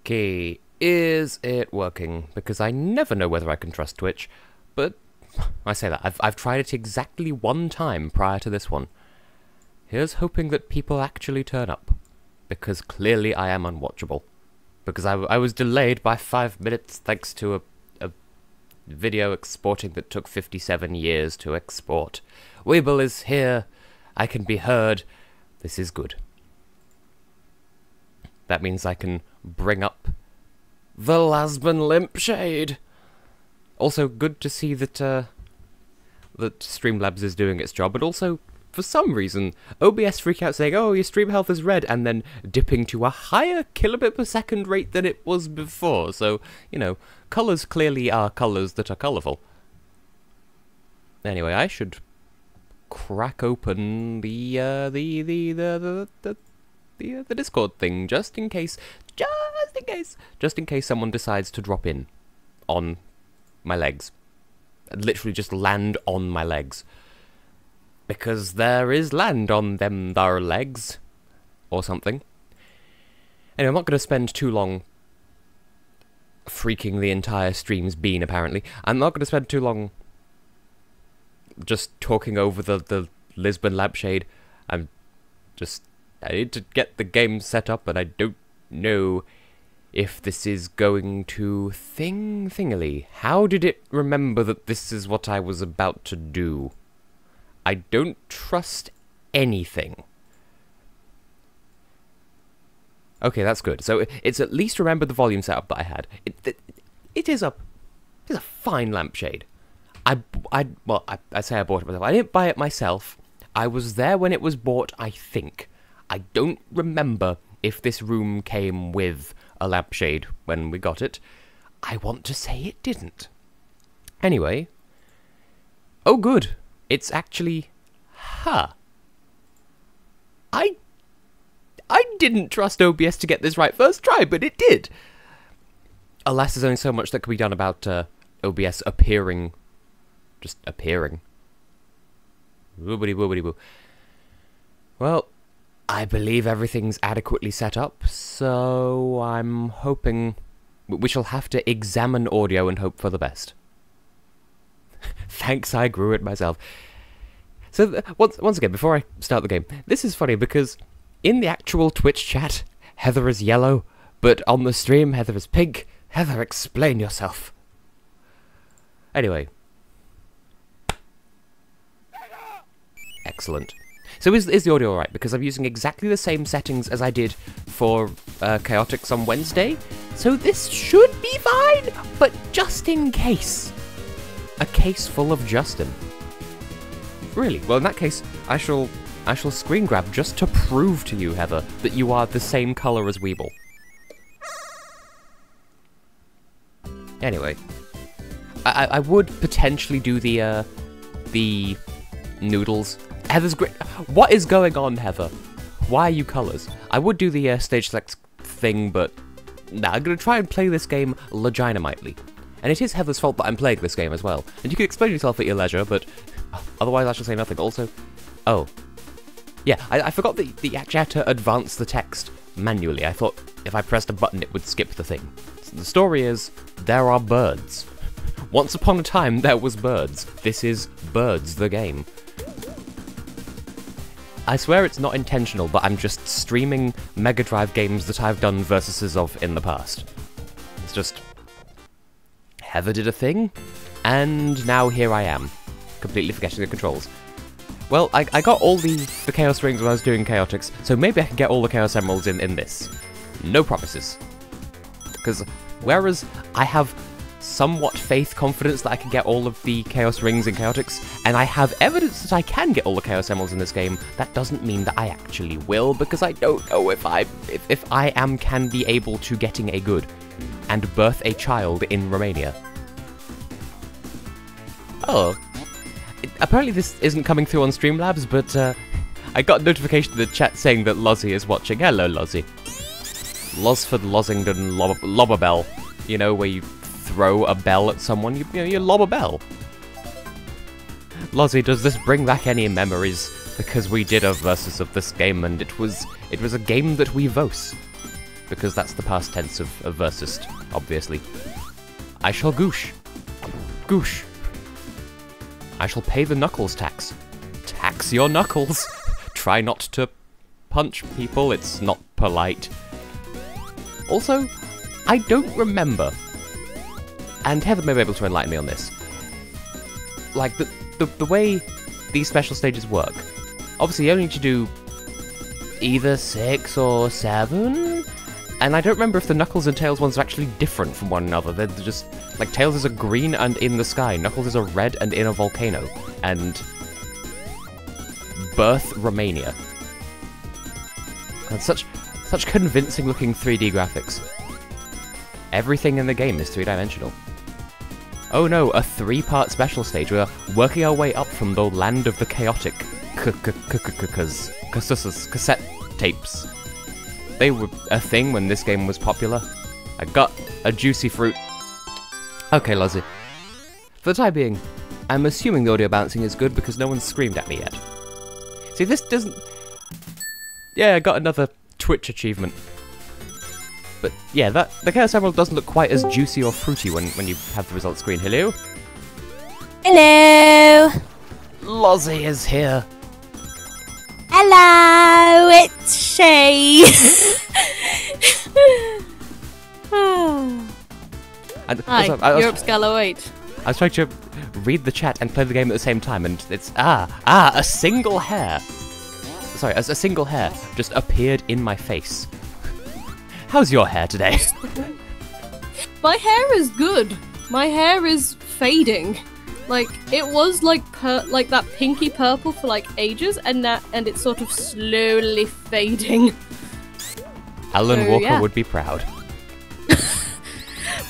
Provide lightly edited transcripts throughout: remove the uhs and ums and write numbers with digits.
Okay, is it working? Because I never know whether I can trust Twitch, but I say that. I've tried it exactly one time prior to this one. Here's hoping that people actually turn up, because clearly I am unwatchable. Because I was delayed by 5 minutes thanks to a video exporting that took 57 years to export. Weeble is here. I can be heard. This is good. That means I can bring up the Lasman Lampshade. Also, good to see that that Streamlabs is doing its job, but also, for some reason, OBS freak out saying, oh, your stream health is red, and then dipping to a higher kilobit per second rate than it was before. So, you know, colours clearly are colours that are colourful. Anyway, I should crack open the Discord thing, just in case someone decides to drop in on my legs. Literally just land on my legs. Because there is land on them thar legs. Or something. Anyway, I'm not going to spend too long freaking the entire stream's bean, apparently. I'm not going to spend too long just talking over the Lisbon lampshade. I need to get the game set up, and I don't know if this is going to thingily. How did it remember that this is what I was about to do? I don't trust anything. Okay, that's good. So it's at least remembered the volume setup that I had. It is a fine lampshade. I say I bought it myself. I didn't buy it myself. I was there when it was bought, I think. I don't remember if this room came with a lampshade when we got it. I want to say it didn't. Anyway. Oh, good. It's actually... I didn't trust OBS to get this right first try, but it did. Alas, there's only so much that can be done about OBS appearing. Just appearing. Woobity woobity woo. Well, I believe everything's adequately set up, so I'm hoping we shall have to examine audio and hope for the best. Thanks, I grew it myself. So, once again, before I start the game, this is funny because in the actual Twitch chat, Heather is yellow, but on the stream, Heather is pink. Heather, explain yourself. Anyway. Excellent. So is the audio alright? Because I'm using exactly the same settings as I did for Chaotix on Wednesday. So this should be fine, but just in case. A case full of Justin. Really? Well, in that case, I shall screen grab just to prove to you, Heather, that you are the same colour as Weeble. Anyway. I would potentially do the noodles. Heather's great. What is going on, Heather? Why are you colours? I would do the stage select thing, but nah, I'm going to try and play this game legitimately. And it is Heather's fault that I'm playing this game as well. And you can explain yourself at your leisure, but otherwise I shall say nothing. Also, oh. Yeah, I forgot that you actually had to advance the text manually. I thought if I pressed a button it would skip the thing. So the story is, there are birds. Once upon a time there was birds. This is Birds, the game. I swear it's not intentional, but I'm just streaming Mega Drive games that I've done versuses of in the past. It's just... Heather did a thing, and now here I am, completely forgetting the controls. Well, I got all the Chaos Rings when I was doing Chaotix, so maybe I can get all the Chaos Emeralds in this. No promises. Because whereas I have somewhat confidence that I can get all of the Chaos Rings in Chaotix, and I have evidence that I can get all the Chaos Emeralds in this game, that doesn't mean that I actually will, because I don't know if I can be able to getting a good and birth a child in Romania. Oh. Apparently this isn't coming through on Streamlabs, but I got a notification in the chat saying that Lozzie is watching. Hello, Lozzie. Losford, Lossington, lob a bell. You know, where you throw a bell at someone, you lob a bell. Lozzie, does this bring back any memories? Because we did a versus of this game, and it was a game that we vose. because that's the past tense of versest, obviously. I shall goosh. Goosh. I shall pay the knuckles tax. Tax your knuckles. Try not to punch people, it's not polite. Also, I don't remember, and Heather may be able to enlighten me on this, like, the way these special stages work. Obviously, you only need to do either 6 or 7, and I don't remember if the Knuckles and Tails ones are actually different from one another. They're just, like, Tails is a green and in the sky, Knuckles is a red and in a volcano, and Birth Romania. And such convincing looking 3D graphics. Everything in the game is 3-dimensional. Oh no, a 3-part special stage. We're working our way up from the land of the chaotic cassette tapes. They were a thing when this game was popular. I got a juicy fruit. Okay, Lozzie. For the time being, I'm assuming the audio balancing is good because no one screamed at me yet. See, this doesn't... Yeah, I got another Twitch achievement. But yeah, the Chaos Emerald doesn't look quite as juicy or fruity when you have the result screen. Hello? Hello! Lozzie is here. Hello, it's Shay. And Hi, also, Europe Scala 8. I was trying to read the chat and play the game at the same time, and it's a single hair. Sorry, as a single hair just appeared in my face. How's your hair today? My hair is good. My hair is fading. Like, it was like that pinky purple for like ages, and it's sort of slowly fading. Alan Walker yeah. would be proud.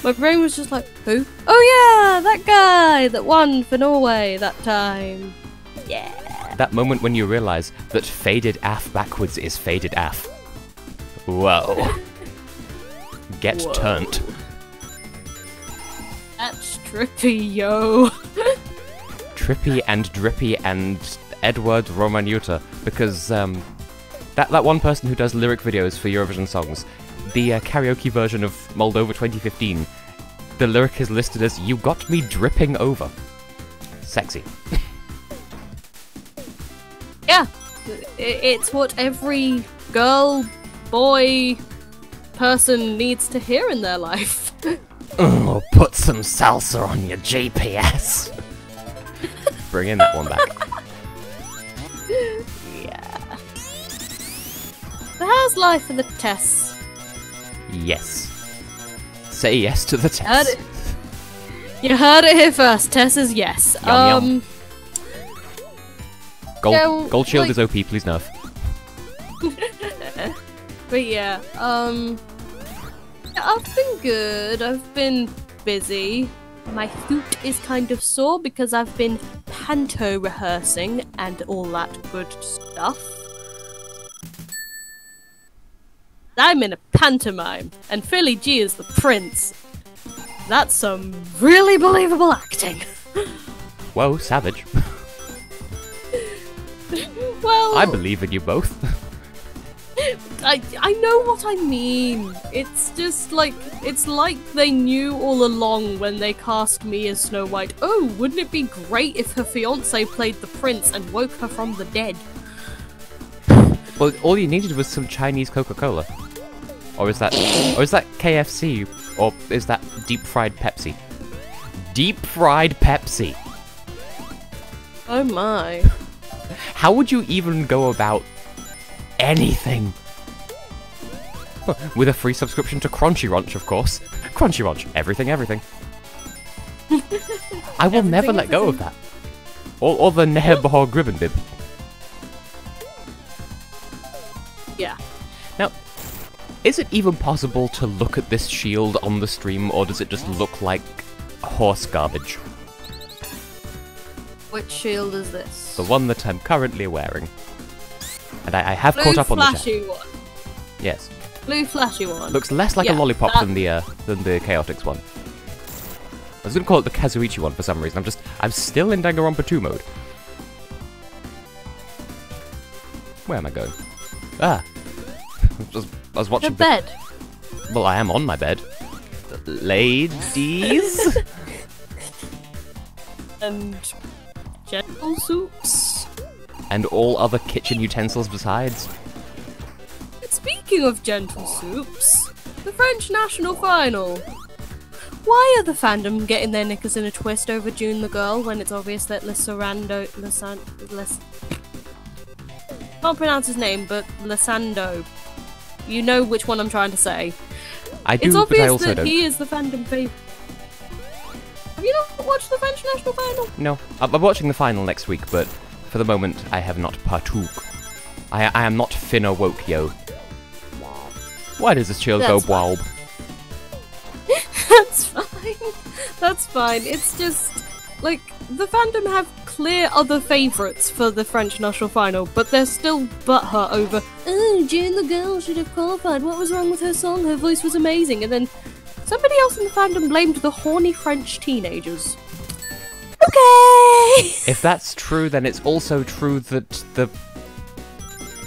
My brain was just like, who? Oh yeah, that guy that won for Norway that time. Yeah. That moment when you realise that faded AF backwards is faded AF. Whoa. Get Whoa. turned. That's trippy, yo. Trippy and Drippy and Edward Romanuta, because that one person who does lyric videos for Eurovision songs, the karaoke version of Moldova 2015, the lyric is listed as "You got me dripping over." Sexy. Yeah, it's what every girl, boy, person needs to hear in their life. Oh, put some salsa on your GPS. Bring in that one back. Yeah. So how's life for the Tess? Yes. Say yes to the Heard test. it. You heard it here first. Tess is yes. Yum. Gold, yeah, well, gold shield like- is OP, please nerf. But yeah, I've been good. I've been busy. My throat is kind of sore because I've been panto rehearsing and all that good stuff. I'm in a pantomime, and Philly G is the prince. That's some really believable acting. Whoa, savage. Well, I believe in you both. I know what I mean. It's just like, it's like they knew all along when they cast me as Snow White. Oh, wouldn't it be great if her fiance played the prince and woke her from the dead? Well, all you needed was some Chinese Coca-Cola. Or is that KFC? Or is that deep-fried Pepsi? Deep-fried Pepsi! Oh my. How would you even go about anything? With a free subscription to Crunchyroll, of course. Crunchyroll, everything. I will never let go of that. Or the Nehebahor Gribbendib. Yeah. Now, is it even possible to look at this shield on the stream, or does it just look like horse garbage? Which shield is this? The one that I'm currently wearing. And I have Blue caught up on the chat. flashy one. Yes. Blue flashy one. Looks less like a Yeah, lollipop that- than the Chaotix one. I was gonna call it the Kazuichi one for some reason. I'm still in Danganronpa 2 mode. Where am I going? Ah. I was watching The bed. Well, I am on my bed. Ladies? And gentle soups. And all other kitchen utensils besides. Speaking of gentle soups, the French national final. Why are the fandom getting their knickers in a twist over June the Girl when it's obvious that can't pronounce his name, but Lysando. You know which one I'm trying to say. I do, it's but obvious I also that don't. he is the fandom favourite. Have you not watched the French national final? No, I'm watching the final next week, but for the moment, I have not partook. I am not finna woke, yo. Why does this child go That's bwalb? That's fine. That's fine. It's just, like, the fandom have clear other favourites for the French national final, but they're still butthurt over, oh, June the Girl should have qualified. What was wrong with her song? Her voice was amazing. And then somebody else in the fandom blamed the horny French teenagers. Okay! If that's true, then it's also true that the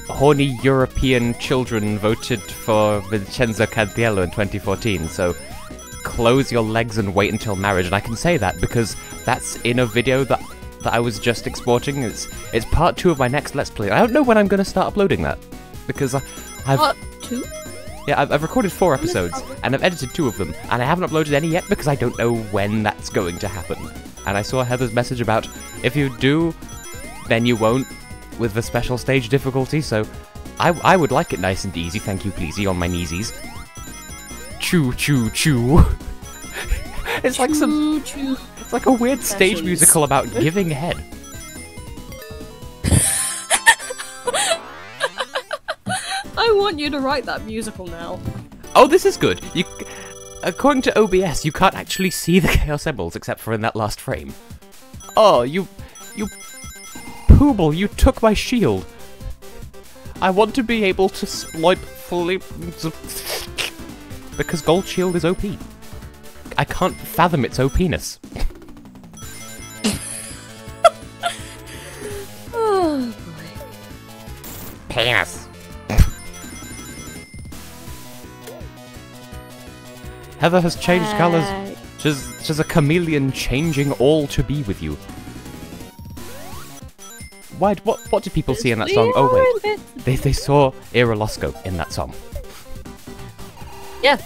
horny European children voted for Vincenzo Cantiello in 2014, so close your legs and wait until marriage. And I can say that because that's in a video that I was just exporting. It's part 2 of my next Let's Play. I don't know when I'm going to start uploading that, because I've... Part 2? Yeah, I've recorded 4 episodes, and I've edited 2 of them, and I haven't uploaded any yet because I don't know when that's going to happen. And I saw Heather's message about, if you do, then you won't, with the special stage difficulty, so I would like it nice and easy, thank you pleasey, on my kneesies. Choo choo choo. It's like it's like a weird stage musical about giving head. I want you to write that musical now. Oh, this is good. According to OBS, you can't actually see the Chaos Emeralds except for in that last frame. Oh, you Pooble, you took my shield. I want to be able to exploit fully because Gold Shield is OP. I can't fathom its OP-ness. Oh boy. Penis. Heather has changed colours. She's a chameleon changing all to be with you. Why? What did people see in that song? Oh wait, they saw Irolosco in that song. Yeah.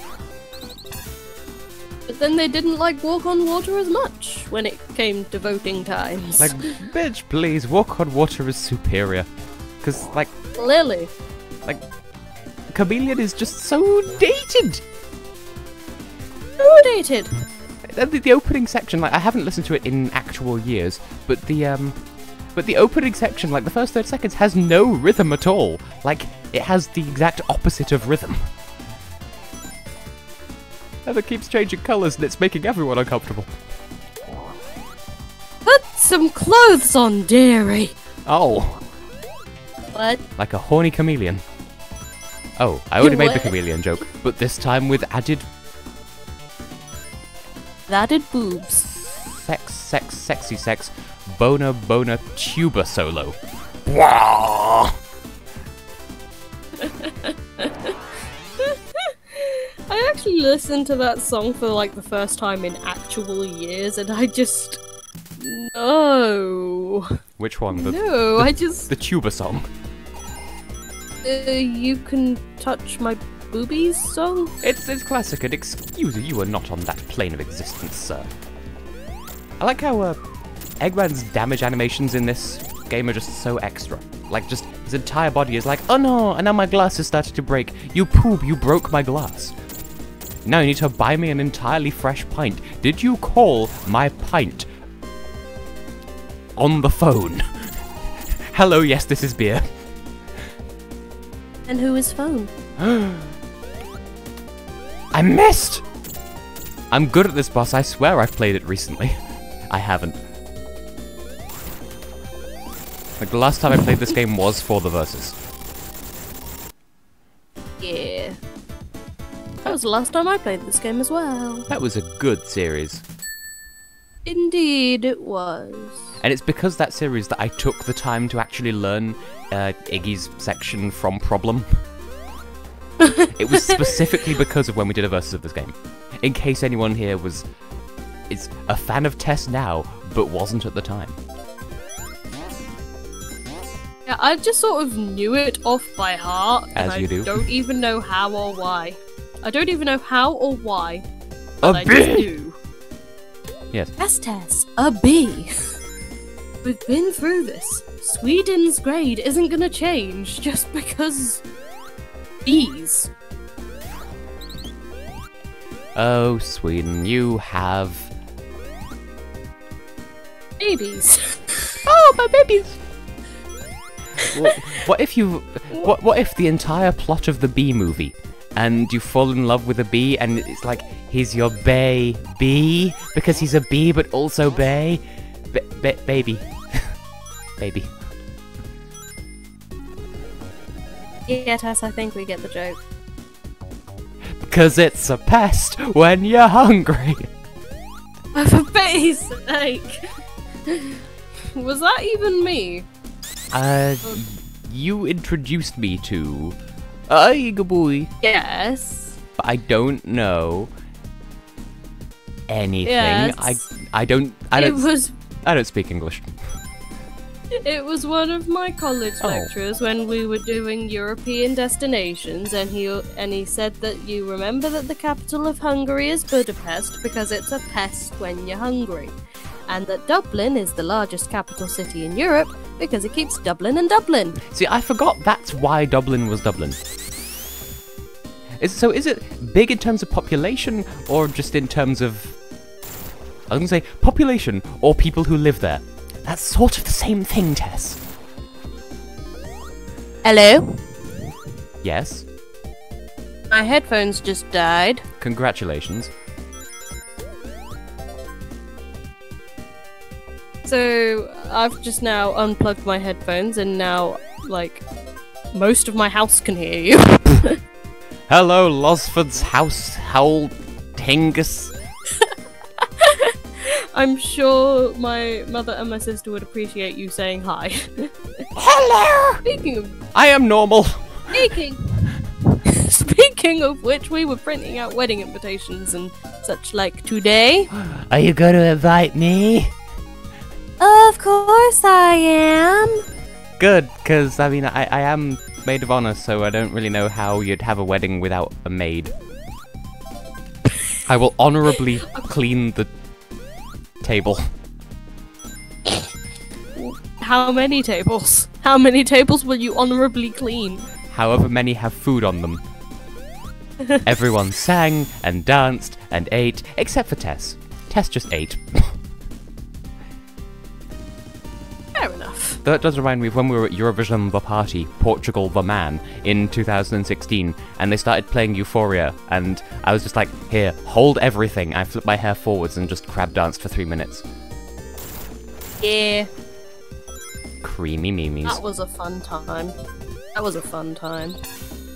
But then they didn't like Walk on Water as much when it came to voting times. Like, bitch, please, Walk on Water is superior. Cause like, Lily. like, Chameleon is just so dated. Who dated? The opening section, like, I haven't listened to it in actual years, but the opening section, like the first 30 seconds, has no rhythm at all. Like, it has the exact opposite of rhythm. And it keeps changing colours and it's making everyone uncomfortable. Put some clothes on, dearie. Oh. What? Like a horny chameleon. Oh, I already made the chameleon joke, but this time with added... Added boobs. Sexy sex, boner, tuba solo. Wah! I actually listened to that song for like the first time in actual years, and I just... No. Which one? The tuba song. You Can Touch My Boobies song? It's classic, and excuse you are not on that plane of existence, sir. I like how Eggman's damage animations in this game are just so extra. Like, just his entire body is like, oh no, and now my glass has started to break. You poop, you broke my glass. Now you need to buy me an entirely fresh pint. Did you call my pint on the phone? Hello, yes, this is beer. And who is phone? I missed! I'm good at this boss, I swear I've played it recently. I haven't. Like, the last time I played this game was for the Versus. Yeah. That was the last time I played this game as well. That was a good series. Indeed it was. And it's because that series that I took the time to actually learn Iggy's section from Problem. It was specifically because of when we did a versus of this game. In case anyone here is a fan of Tess now, but wasn't at the time. Yeah, I just sort of knew it off by heart. As you do. I don't even know how or why. I don't even know how or why. A But I bee! just do. Yes. Yes, Tess, a bee. We've been through this. Sweden's grade isn't gonna change just because bees. Oh, Sweden, you have... Babies. Oh, my babies! What if you... What if the entire plot of the Bee movie, and you fall in love with a bee, and it's like, he's your bee, because he's a bee, but also baby. Baby. Yeah, Tess, I think we get the joke. Because it's a pest when you're hungry. Oh, for pity's sake! Was that even me? You introduced me to... Ay, good boy. Yes. But I don't know anything. Yes. I don't speak English. It was one of my college lecturers when we were doing European destinations, and he said that you remember that the capital of Hungary is Budapest because it's a pest when you're hungry, and that Dublin is the largest capital city in Europe because it keeps Dublin and Dublin. See, I forgot that's why Dublin was Dublin. Is it big in terms of population, or just in terms of... I was gonna say population, or people who live there? That's sort of the same thing, Tess. Hello? Yes? My headphones just died. Congratulations. So, I've just now unplugged my headphones, and now, like, most of my house can hear you. Hello, Losford's household Tingus. I'm sure my mother and my sister would appreciate you saying hi. Hello! I am normal. Speaking of which, we were printing out wedding invitations and such like today. Are you going to invite me? Of course I am. Good, because, I mean, I am maid of honor, so I don't really know how you'd have a wedding without a maid. I will honorably clean the table. How many tables? How many tables will you honorably clean? However many have food on them. Everyone sang and danced and ate, except for Tess. Tess just ate. Fair enough. That does remind me of when we were at Eurovision The Party, Portugal The Man, in 2016, and they started playing Euphoria, and I was just like, here, hold everything. I flipped my hair forwards and just crab danced for 3 minutes. Yeah. Creamy memes. That was a fun time. That was a fun time.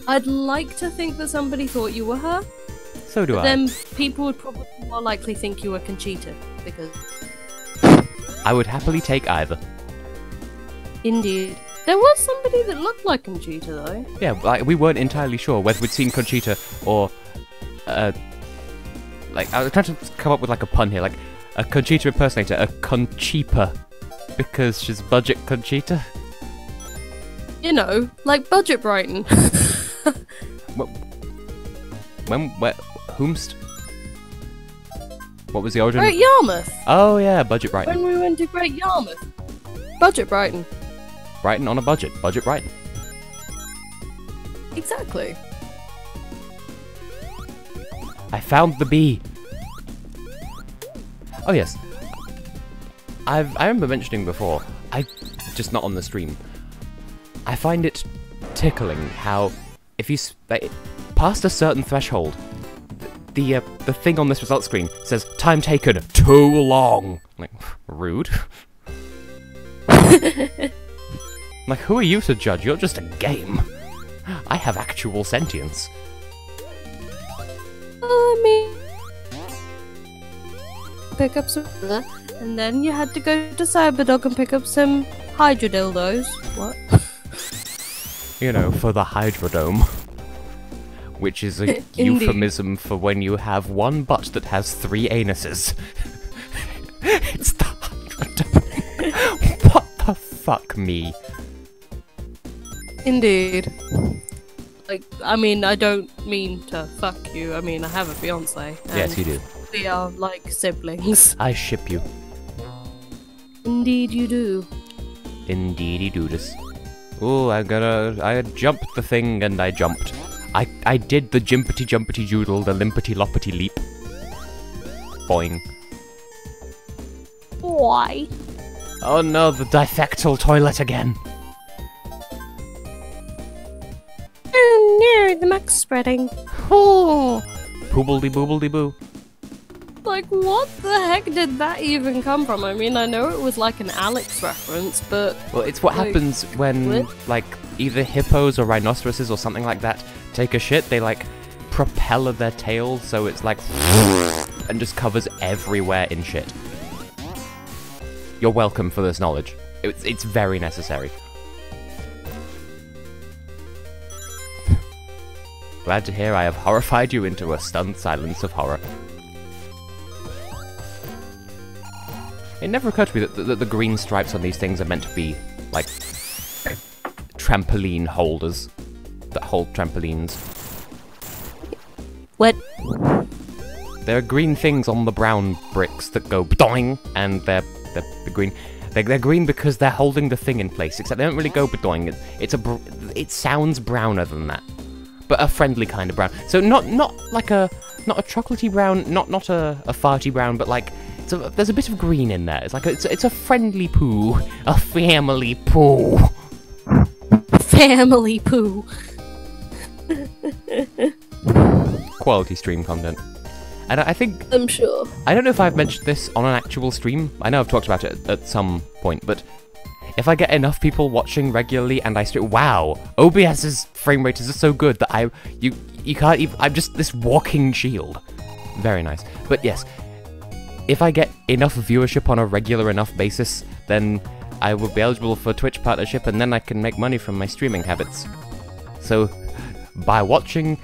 I'd like to think that somebody thought you were her. So do but I. then people would probably more likely think you were Conchita, because... I would happily take either. Indeed. There was somebody that looked like Conchita, though. Yeah, like, we weren't entirely sure whether we'd seen Conchita or... like, I was trying to come up with like a pun here, like a Conchita impersonator, a Concheaper, because she's budget Conchita. You know, like Budget Brighton. Whomst? What was the origin? Great Yarmouth! Oh yeah, Budget Brighton. When we went to Great Yarmouth. Budget Brighton. Brighton on a budget. Budget Brighton. Exactly. I found the bee. Oh yes. I remember mentioning before, just not on the stream, I find it tickling how if you past a certain threshold, the thing on this result screen says time taken too long. Like, rude. Like, who are you to judge? You're just a game. I have actual sentience. Pick up some, and then you had to go to Cyberdog and pick up some Hydrodildos. What? You know, for the Hydrodome. which is a euphemism for when you have one butt that has 3 anuses. It's the 100th. What the fuck me? Indeed. Like, I mean, I don't mean to fuck you. I mean, I have a fiance. Yes, you do. We are like siblings. I ship you. Indeed, you do. Indeedy do this. Oh, I jumped the thing and I jumped. I did the jimpity jumpity joodle, the limpity loppity leap. Boing. Why? Oh no, the difectal toilet again. Oh no, the muck's spreading. Oh, poobledy boobledy boo. Like, what the heck did that even come from? I mean, I know it was like an Alex reference, but... Well, it's what happens when, like, either hippos or rhinoceroses or something like that take a shit. They, like, propeller their tails, so it's like... and just covers everywhere in shit. You're welcome for this knowledge. It's very necessary. Glad to hear I have horrified you into a stunned silence of horror. It never occurred to me that the green stripes on these things are meant to be, like, trampoline holders that hold trampolines. What? There are green things on the brown bricks that go bdoing, and they're green. They're green because they're holding the thing in place, except they don't really go bdoing. It sounds browner than that, but a friendly kind of brown. So not like a chocolatey brown, not a farty brown, but like there's a bit of green in there. It's like it's a friendly poo, a family poo. Family poo. Quality stream content. And I think... I'm sure. I don't know if I've mentioned this on an actual stream. I know I've talked about it at some point, but if I get enough people watching regularly and I stream... Wow! OBS's frame rate is just so good that you can't even... I'm just this walking shield. Very nice. But yes, if I get enough viewership on a regular enough basis, then I will be eligible for Twitch partnership, and then I can make money from my streaming habits. So, by watching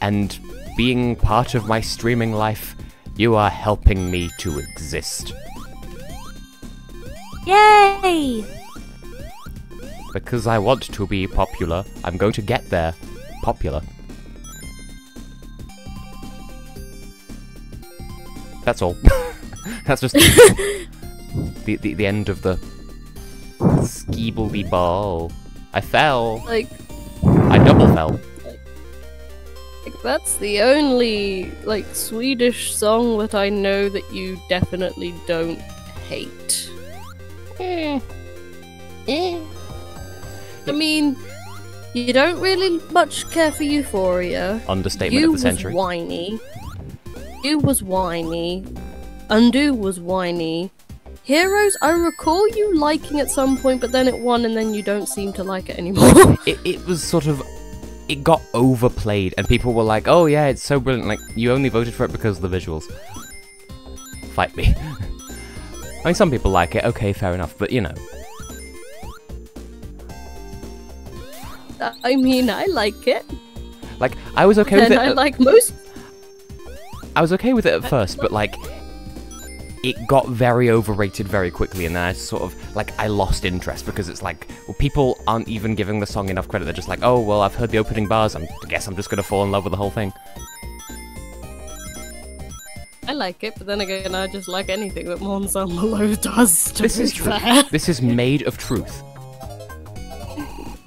and being part of my streaming life, you are helping me to exist. Yay! Because I want to be popular, I'm going to get there popular. That's all. That's just the end of the skeebledy ball. I fell. Like, I double fell. Like, that's the only, like, Swedish song that I know that you definitely don't hate. I mean, you don't really much care for Euphoria. Understatement of the century. You was whiny. You was whiny. Undo was whiny. Heroes, I recall you liking at some point, but then it won and then you don't seem to like it anymore. It was sort of... It got overplayed, and people were like, oh yeah, it's so brilliant, like, you only voted for it because of the visuals. Fight me. I mean, some people like it, okay, fair enough, but you know. I mean, I like it. Like, I was okay with it. I like most... I was okay with it at first, but like, it got very overrated very quickly, and then I sort of, like, I lost interest, because it's like, well, people aren't even giving the song enough credit. They're just like, oh, well, I've heard the opening bars, I guess I'm just gonna fall in love with the whole thing. I like it, but then again, I just like anything that Monsan Malone does, to be fair. This is made of truth.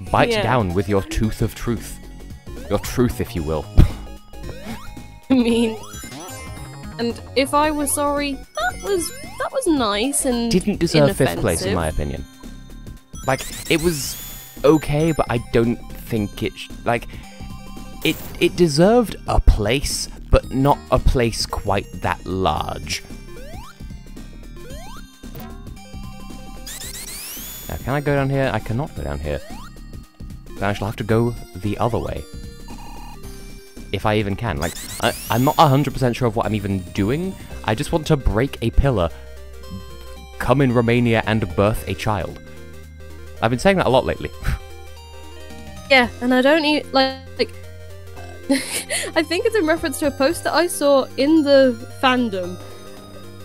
Bite down with your tooth of truth. Your truth, if you will. I mean... And if I were sorry, that was nice and didn't deserve 5th place in my opinion. Like, it was okay, but I don't think it like it deserved a place, but not a place quite that large. Now, can I go down here? I cannot go down here. Then I shall have to go the other way. If I even can. Like, I'm not 100% sure of what I'm even doing. I just want to break a pillar, come in Romania, and birth a child. I've been saying that a lot lately. Yeah, and I don't like I think it's in reference to a post that I saw in the fandom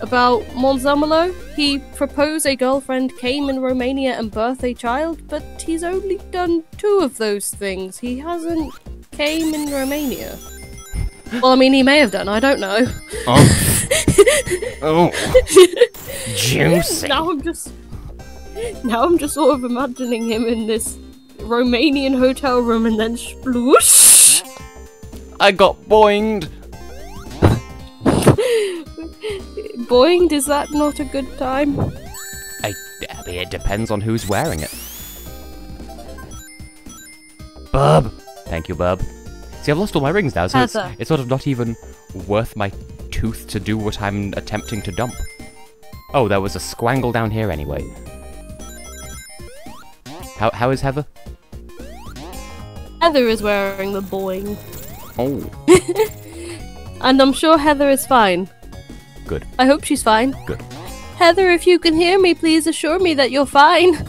about Monzamolo. He proposed a girlfriend, came in Romania and birthed a child, but he's only done 2 of those things. He hasn't came in Romania. Well, I mean, he may have done, I don't know. Oh. Oh. Juicy. Now I'm just sort of imagining him in this Romanian hotel room and then sploosh. I got boinged. Boinged, is that not a good time? I mean, it depends on who's wearing it. Bub! Thank you, Bub. See, I've lost all my rings now, so it's sort of not even worth my tooth to do what I'm attempting to dump. Oh, there was a squangle down here anyway. How is Heather? Heather is wearing the boing. Oh. And I'm sure Heather is fine. Good. I hope she's fine. Good. Heather, if you can hear me, please assure me that you're fine.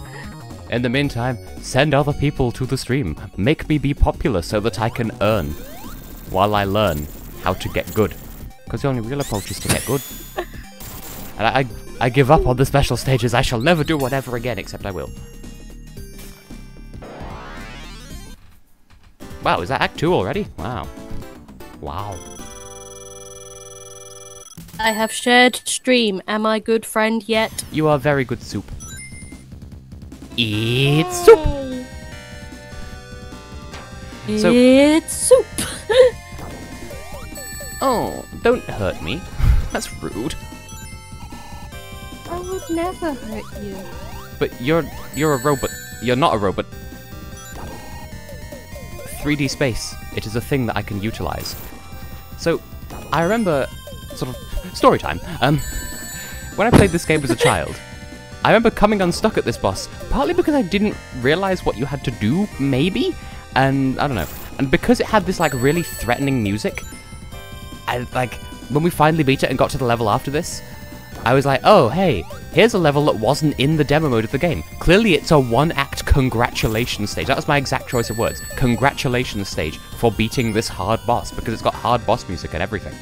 In the meantime, send other people to the stream. Make me be popular so that I can earn. While I learn how to get good. Because the only real approach is to get good. And I give up on the special stages. I shall never do one ever again, except I will. Wow, is that Act 2 already? Wow. Wow. I have shared stream. Am I good friend yet? You are very good soup. Eat soup! So, it's soup! oh, don't hurt me. That's rude. I would never hurt you. But you're a robot. You're not a robot. 3D space. It is a thing that I can utilize. So, I remember, sort of, story time. When I played this game as a child, I remember coming unstuck at this boss, partly because I didn't realize what you had to do, maybe? And, I don't know. And because it had this, like, really threatening music, when we finally beat it and got to the level after this, I was like, oh, hey, here's a level that wasn't in the demo mode of the game. Clearly it's a one-act congratulations stage. That was my exact choice of words. Congratulations stage for beating this hard boss, because it's got hard boss music and everything.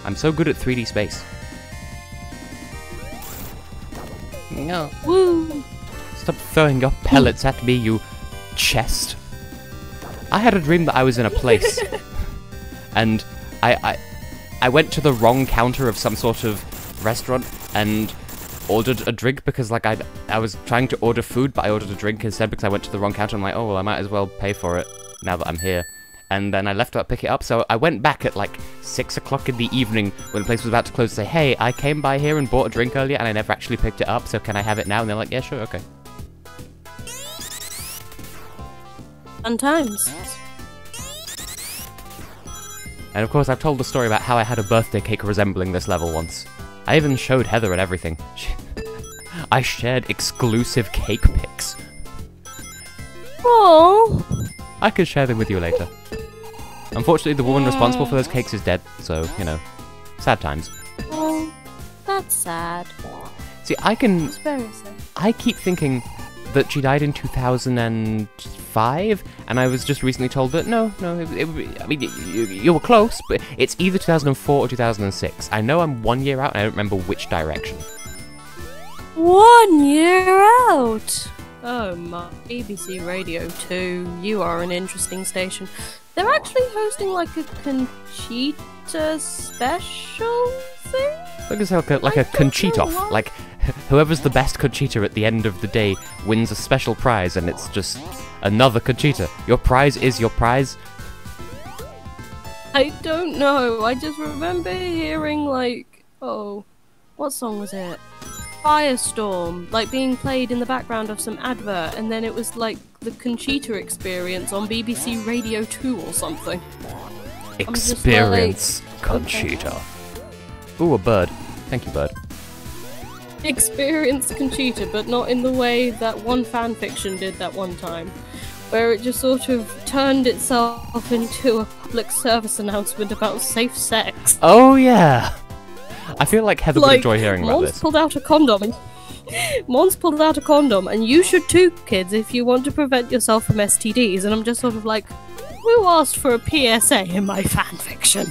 I'm so good at 3D space. No. Woo! Stop throwing your pellets at me, you chest. I had a dream that I was in a place, and I went to the wrong counter of some sort of restaurant and ordered a drink because, like, I was trying to order food, but I ordered a drink instead because I went to the wrong counter. I'm like, oh, well, I might as well pay for it now that I'm here. And then I left to pick it up, so I went back at, like, 6 o'clock in the evening when the place was about to close to say, hey, I came by here and bought a drink earlier and I never actually picked it up, so can I have it now? And they're like, yeah, sure, okay. Fun times. And of course, I've told the story about how I had a birthday cake resembling this level once. I even showed Heather and everything. I shared exclusive cake pics. Aww. I could share them with you later. Unfortunately, the woman responsible for those cakes is dead, so, you know, sad times. Oh, that's sad. See, I can... It's very sad. I keep thinking that she died in 2005, and I was just recently told that no, I mean, you were close, but it's either 2004 or 2006. I know I'm 1 year out, and I don't remember which direction. 1 year out! Oh my, BBC Radio 2, you are an interesting station. They're actually hosting like a Conchita special thing? Like a Conchita-off. Like, whoever's the best Conchita at the end of the day wins a special prize, and it's just another Conchita. Your prize is your prize. I don't know, I just remember hearing like, oh, what song was it? Firestorm, like being played in the background of some advert, and then it was like the Conchita experience on BBC Radio 2 or something. Experience like, Conchita. Okay. Ooh, a bird. Thank you, bird. Experience Conchita, but not in the way that one fanfiction did that one time, where it just sort of turned itself into a public service announcement about safe sex. Oh yeah! I feel like Heather would enjoy hearing about this. Pulled out a condom. Mons pulled out a condom, and you should too, kids, if you want to prevent yourself from STDs. And I'm just sort of like, Who asked for a PSA in my fanfiction?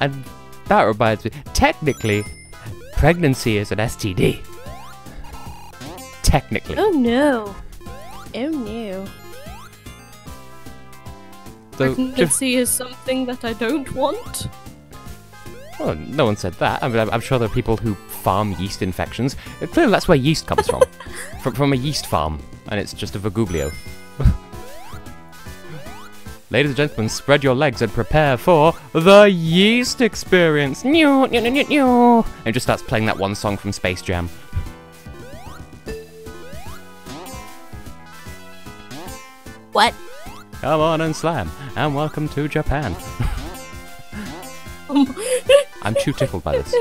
And that reminds me, technically, pregnancy is an STD. Technically. Oh no. Oh no. So, Pregnancy is something that I don't want. well, no one said that. I mean, I'm sure there are people who farm yeast infections. Clearly that's where yeast comes from. from a yeast farm. And it's just a Vagublio. Ladies and gentlemen, spread your legs and prepare for the yeast experience. And it just starts playing that one song from Space Jam. What? Come on and slam, and welcome to Japan. I'm too tickled by this.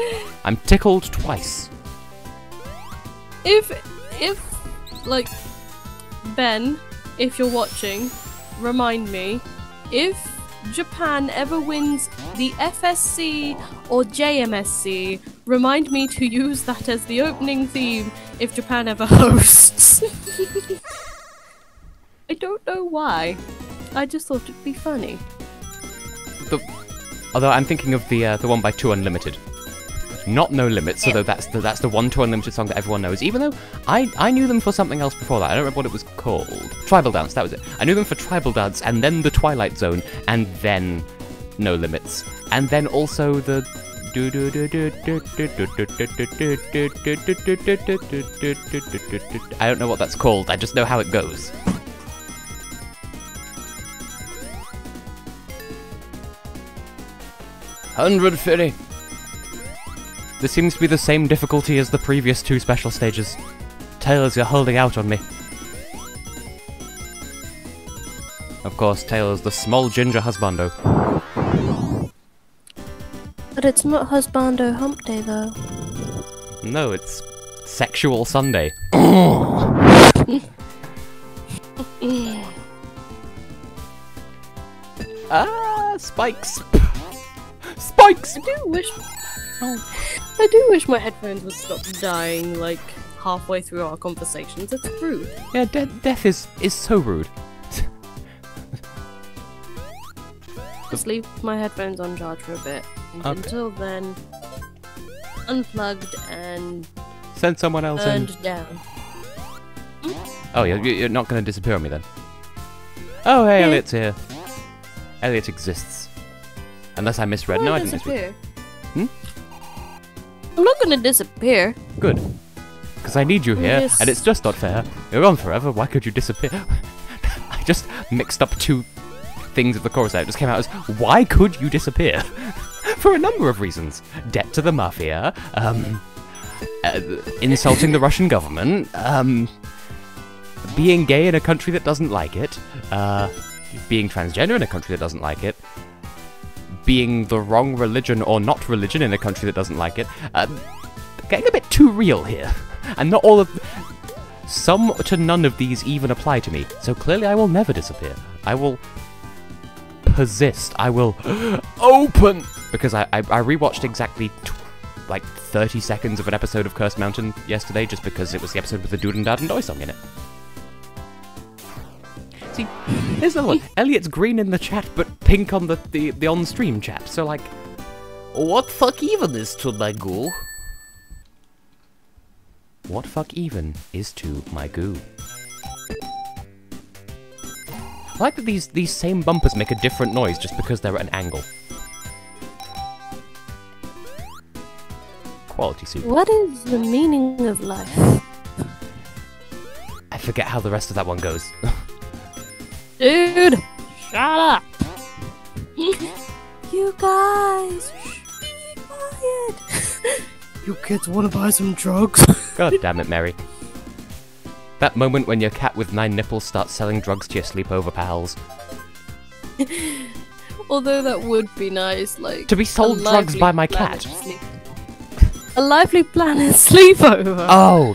I'm tickled twice. If, like, Ben, if you're watching, remind me, if Japan ever wins the FSC or JMSC, remind me to use that as the opening theme if Japan ever hosts. I don't know why. I just thought it'd be funny. Although I'm thinking of the one by 2 Unlimited. Not No Limits, although that's the one 2 Unlimited song that everyone knows. Even though I knew them for something else before that. I don't remember what it was called. Tribal Dance, that was it. I knew them for Tribal Dance, and then the Twilight Zone, and then No Limits, and then also the. I don't know what that's called. I just know how it goes. $150. This seems to be the same difficulty as the previous 2 special stages. Tails, you're holding out on me. Of course, Tails, the small ginger husbando. But it's not husbando hump day though. No, it's sexual Sunday. Spikes. Spikes! I do wish my headphones would stop dying, like, halfway through our conversations. It's rude. Yeah, death is so rude. Just leave my headphones on charge for a bit. And Okay. until then, unplugged and Send someone else in. turned down. Oh, you're not going to disappear on me then? Oh, hey, Elliot's here. Elliot exists. Unless I misread. No, I didn't misread. I'm not gonna disappear. Good. Because I need you here, Yes. and it's just not fair. You're gone forever, why could you disappear? I just mixed up 2 things of the chorus there. It just came out as, why could you disappear? For a number of reasons. Debt to the mafia, insulting the Russian government, being gay in a country that doesn't like it, being transgender in a country that doesn't like it, being the wrong religion or not religion in a country that doesn't like it. Getting a bit too real here. And not all of... Some to none of these even apply to me. So clearly I will never disappear. I will... persist. I will... open! Because I rewatched exactly... like 30 seconds of an episode of Cursed Mountain yesterday, just because it was the episode with the Dude and Dad and Doy song in it. See, here's another one. Elliot's green in the chat, but pink on the on-stream chat. So, like, what fuck even is to my goo? What fuck even is to my goo? I like that these same bumpers make a different noise just because they're at an angle. Quality soup. What is the meaning of life? I forget how the rest of that one goes. Dude, shut up. You guys, be quiet. You kids want to buy some drugs? God damn it, Mary. That moment when your cat with 9 nipples starts selling drugs to your sleepover pals. Although that would be nice, like... To be sold drugs by my cat. A lively planet sleepover. Oh,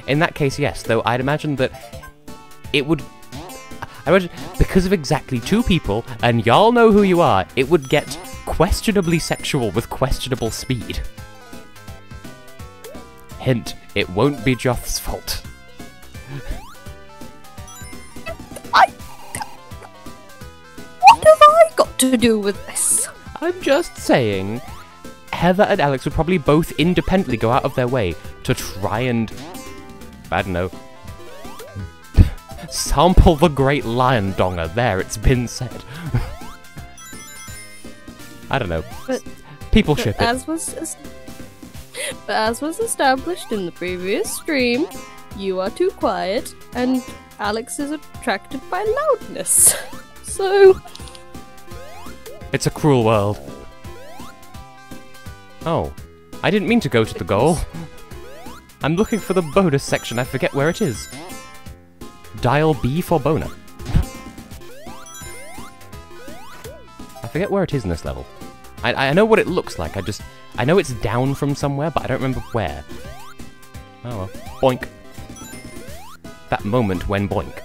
in that case, yes. Though I'd imagine that it would... I imagine, because of exactly 2 people, and y'all know who you are, it would get questionably sexual with questionable speed. Hint, it won't be Joth's fault. to do with this? I'm just saying, Heather and Alex would probably both independently go out of their way to try and, I don't know, sample the Great Lion Donger. There, it's been said. I don't know. But people ship it. But as was established in the previous stream, you are too quiet, and Alex is attracted by loudness. So... It's a cruel world. Oh. I didn't mean to go to the goal. I'm looking for the bonus section, I forget where it is. Dial B for boner. I forget where it is in this level. I know what it looks like, I know it's down from somewhere, but I don't remember where. Oh well. Boink. That moment when boink.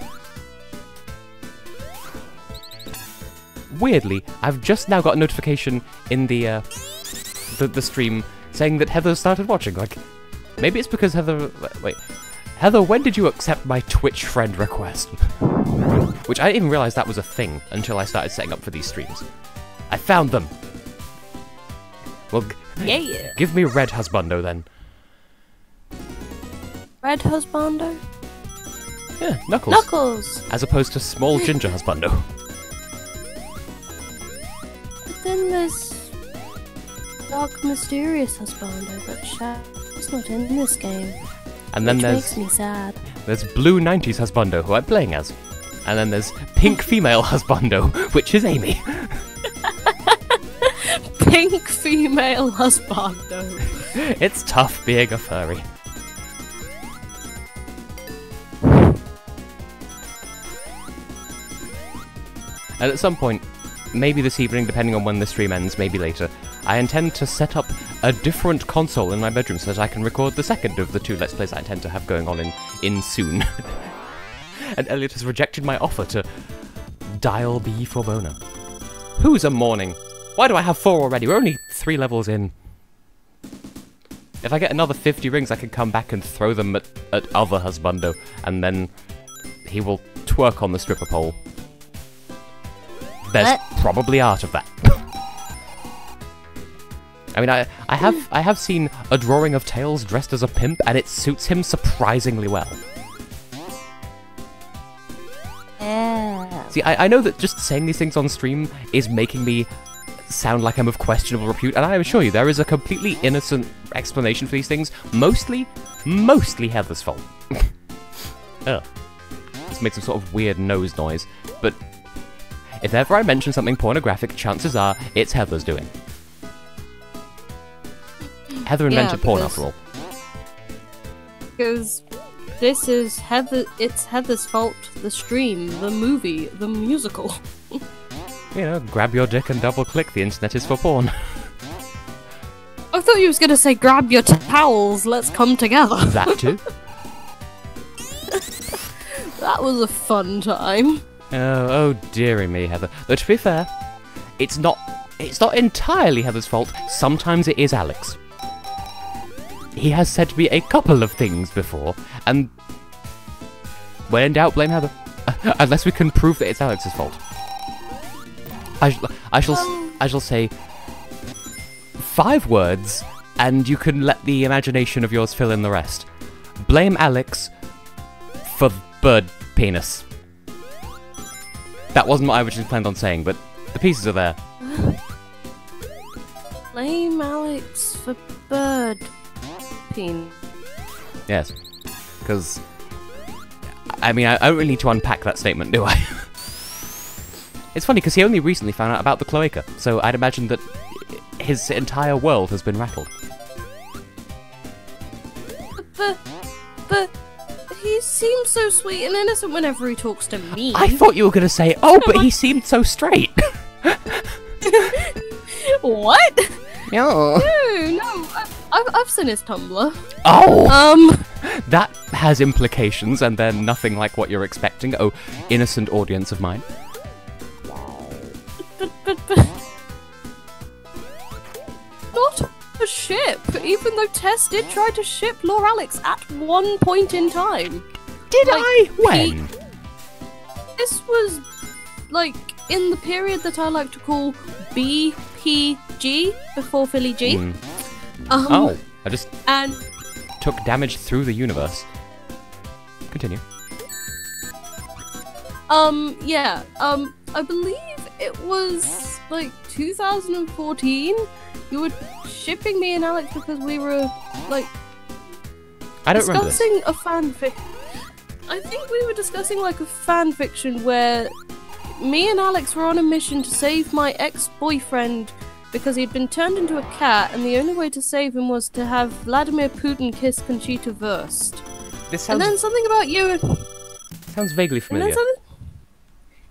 Weirdly, I've just now got a notification in the stream saying that Heather started watching. Like, maybe it's because Heather... Wait. Heather, when did you accept my Twitch friend request? Which I didn't even realize that was a thing until I started setting up for these streams. I found them! Well, yeah. Give me Red Husbando then. Red Husbando? Yeah, Knuckles. Knuckles! As opposed to Small Ginger Husbando. But then there's Dark Mysterious Husbando, but Shadow's not in this game. And then which there's... makes me sad. There's Blue 90s Husbando, who I'm playing as. And then there's Pink Female Husbando, which is Amy. Pink Female Husbando. It's tough being a furry. And at some point, maybe this evening, depending on when the stream ends, maybe later, I intend to set up a different console in my bedroom so that I can record the second of the 2 Let's Plays I intend to have going on in soon. And Elliot has rejected my offer to dial B for boner. Who's a morning? Why do I have 4 already? We're only 3 levels in. If I get another 50 rings, I can come back and throw them at other Husbando, and then he will twerk on the stripper pole. There's probably art of that. I mean, I have seen a drawing of Tails dressed as a pimp, and it suits him surprisingly well. Yeah. See, I know that just saying these things on stream is making me sound like I'm of questionable repute, and I assure you, there is a completely innocent explanation for these things. Mostly Heather's fault. Ugh. It's made some sort of weird nose noise, but if ever I mention something pornographic, chances are it's Heather's doing. Heather invented porn, after all. Because this is it's Heather's fault, the stream, the movie, the musical. You know, grab your dick and double-click, the internet is for porn. I thought you was gonna say grab your towels, let's come together. That too. That was a fun time. Oh dearie me, Heather. Though to be fair, it's not entirely Heather's fault. Sometimes it is Alex. He has said to me a couple of things before, and when in doubt, blame Heather. Unless we can prove that it's Alex's fault. I shall say 5 words, and you can let the imagination of yours fill in the rest. Blame Alex for bird penis. That wasn't what I originally planned on saying, but the pieces are there. Blame Alex for bird penis. Yes, because I mean, I don't really need to unpack that statement, do I? It's funny, because he only recently found out about the cloaca, so I'd imagine that his entire world has been rattled. But he seems so sweet and innocent whenever he talks to me. I thought you were going to say, oh, but he seemed so straight. What? No. No, I've seen his Tumblr. Oh! That has implications, and they're nothing like what you're expecting, oh, innocent audience of mine. But not a ship, even though Tess did try to ship Lore Alex at one point in time. Did I? When? This was, like, in the period that I like to call BPG, before Philly G. Oh, I just And took damage through the universe. Continue. yeah, I believe it was like 2014. You were shipping me and Alex because we were like I don't remember this. discussing a fanfic. I think we were discussing like a fan fiction where me and Alex were on a mission to save my ex-boyfriend because he'd been turned into a cat, and the only way to save him was to have Vladimir Putin kiss Conchita Wurst. This And sounds, then something about you sounds vaguely familiar.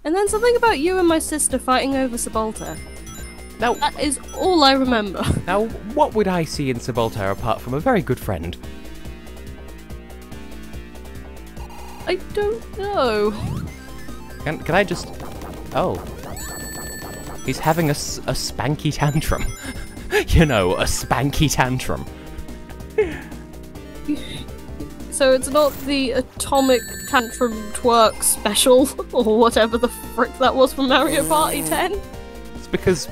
and then something about you and my sister fighting over Subalter. Now, That is all I remember. now, what would I see in Subalter apart from a very good friend? I don't know. Can I just... Oh. He's having a spanky tantrum. You know, a spanky tantrum. So it's not the Atomic Tantrum Twerk special, or whatever the frick that was from Mario Party 10? It's because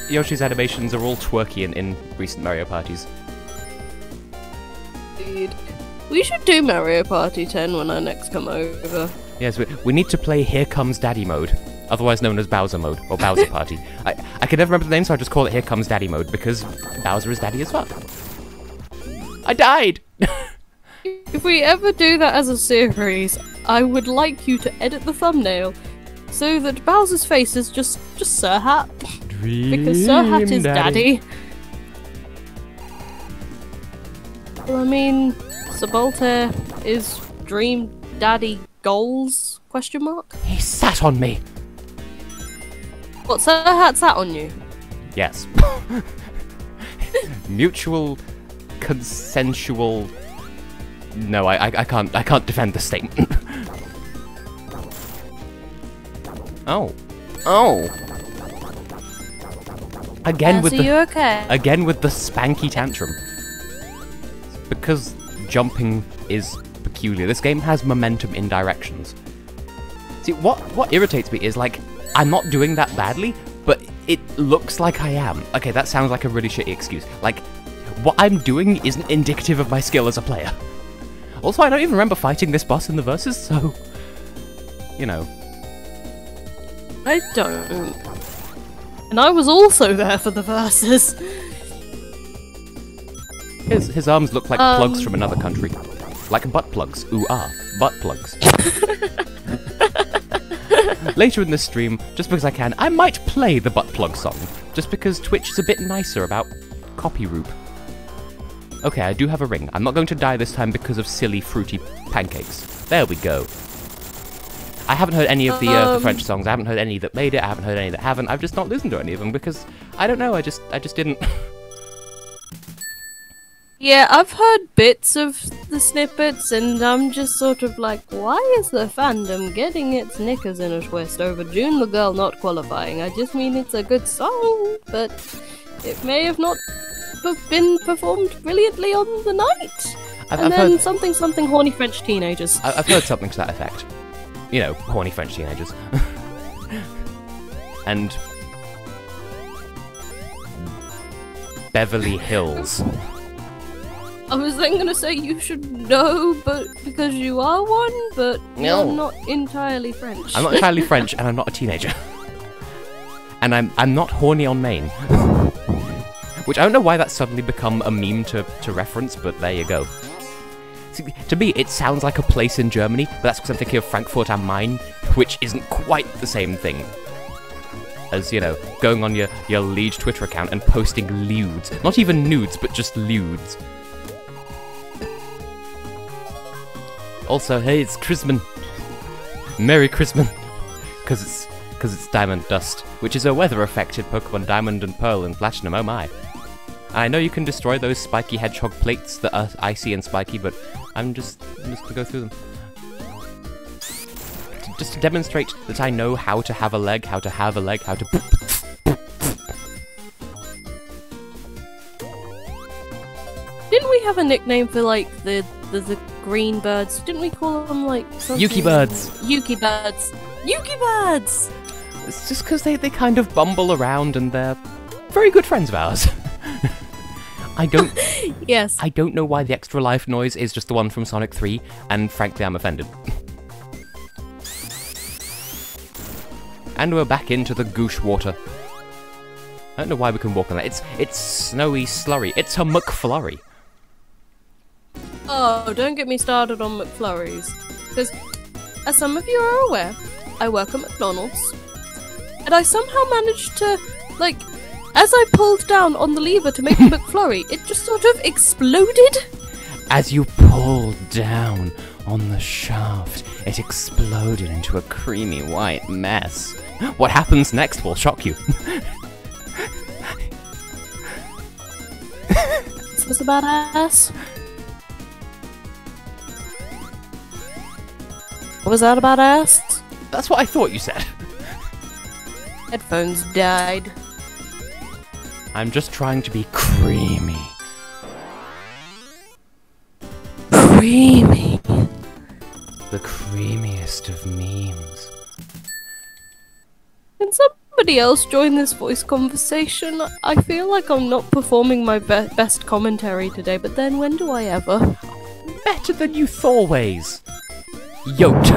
Yoshi's animations are all twerky in recent Mario parties. Dude. We should do Mario Party 10 when I next come over. Yes, we need to play Here Comes Daddy mode, otherwise known as Bowser mode, or Bowser Party. I can never remember the name, so I just call it Here Comes Daddy mode, because Bowser is daddy as well. I died! If we ever do that as a series, I would like you to edit the thumbnail so that Bowser's face is just Sir Hat. Because Sir Hat is daddy. Well, I mean, Subalter is Dream Daddy Goals? Question mark? He sat on me! What, Sir Hat sat on you? Yes. Mutual, consensual... No, I can't defend this statement. Oh. Oh! Again with Are the... you okay? Again with the spanky tantrum. Because jumping is peculiar. This game has momentum in directions. See, what irritates me is, like, I'm not doing that badly, but it looks like I am. Okay, that sounds like a really shitty excuse. Like, what I'm doing isn't indicative of my skill as a player. Also, I don't even remember fighting this boss in the verses, so... You know. I don't. And I was also there for the verses. His arms look like plugs from another country. Like butt plugs. Ooh ah, butt plugs. Later in this stream, just because I can, I might play the butt plug song. Just because Twitch is a bit nicer about copyroop. Okay, I do have a ring. I'm not going to die this time because of silly fruity pancakes. There we go. I haven't heard any of the French songs. I haven't heard any that made it. I haven't heard any that haven't. I've just not listened to any of them because I don't know. I just didn't. Yeah, I've heard bits of the snippets, and I'm just sort of like, why is the fandom getting its knickers in a twist over June the Girl not qualifying? I just mean it's a good song, but it may have not been performed brilliantly on the night. I've heard something horny French teenagers. I've heard something to that effect. You know, horny French teenagers. And Beverly Hills. I was then gonna say you should know, but because you are one, but No. you're not entirely French. I'm not entirely French, and I'm not a teenager. And I'm not horny on Maine. Which I don't know why that's suddenly become a meme to reference, but there you go. See, to me, it sounds like a place in Germany, but that's because I'm thinking of Frankfurt am Main, which isn't quite the same thing as, you know, going on your Liege Twitter account and posting lewds. Not even nudes, but just lewds. Also, hey, it's Christmas. Merry Christmas. Because it's Diamond Dust, which is a weather-affected Pokemon Diamond and Pearl and Platinum, oh my. I know you can destroy those spiky hedgehog plates that are icy and spiky, but I'm just gonna go through them. Just to demonstrate that I know how to have a leg, how to have a leg, how to... Didn't we have a nickname for, like, the green birds? Didn't we call them, like, something? Yuki birds! Yuki birds! Yuki birds! It's just because they kind of bumble around and they're very good friends of ours. Yes. I don't know why the extra life noise is just the one from Sonic 3, and frankly I'm offended. And we're back into the goosh water. I don't know why we can walk on that. It's snowy slurry. It's a McFlurry. Oh, don't get me started on McFlurries. Because, as some of you are aware, I work at McDonald's. And I somehow managed to, like, as I pulled down on the lever to make the McFlurry, it just sort of exploded. As you pulled down on the shaft, it exploded into a creamy white mess. What happens next will shock you. Is this a badass? Was that a badass? That's what I thought you said. Headphones died. I'm just trying to be creamy. Creamy. The creamiest of memes. Can somebody else join this voice conversation? I feel like I'm not performing my best commentary today, but then when do I ever? Better than you Thorways. Yoked.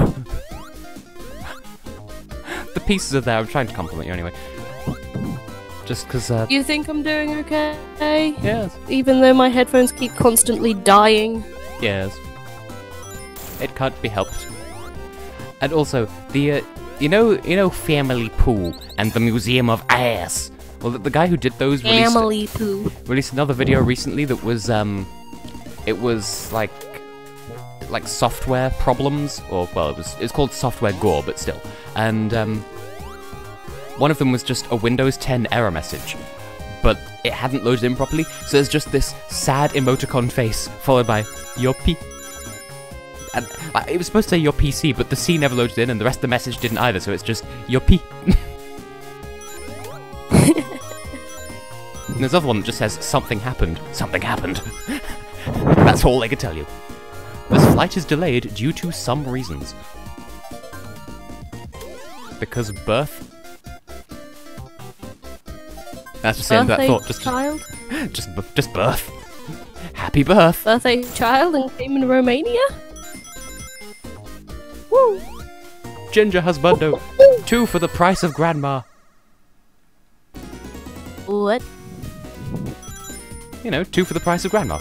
The pieces are there. I'm trying to compliment you anyway. Just because, You think I'm doing okay? Yes. Even though my headphones keep constantly dying? Yes. It can't be helped. And also, the, you know Family Poo and the Museum of Ass? Well, the guy who did those released another video recently that was, it was like software problems, or, well, it's called software gore, but still. And, one of them was just a Windows 10 error message, but it hadn't loaded in properly, so there's just this sad emoticon face, followed by, your P. And it was supposed to say your PC, but the C never loaded in, and the rest of the message didn't either, so it's just, your P. And there's another one that just says, something happened. Something happened. That's all I could tell you. This flight is delayed due to some reasons. Because birth. That's just the end of that thought. Just birth. Happy birth. Birthday child and came in Romania? Woo! Ginger husbando. 2 for the price of grandma. What? You know, 2 for the price of grandma.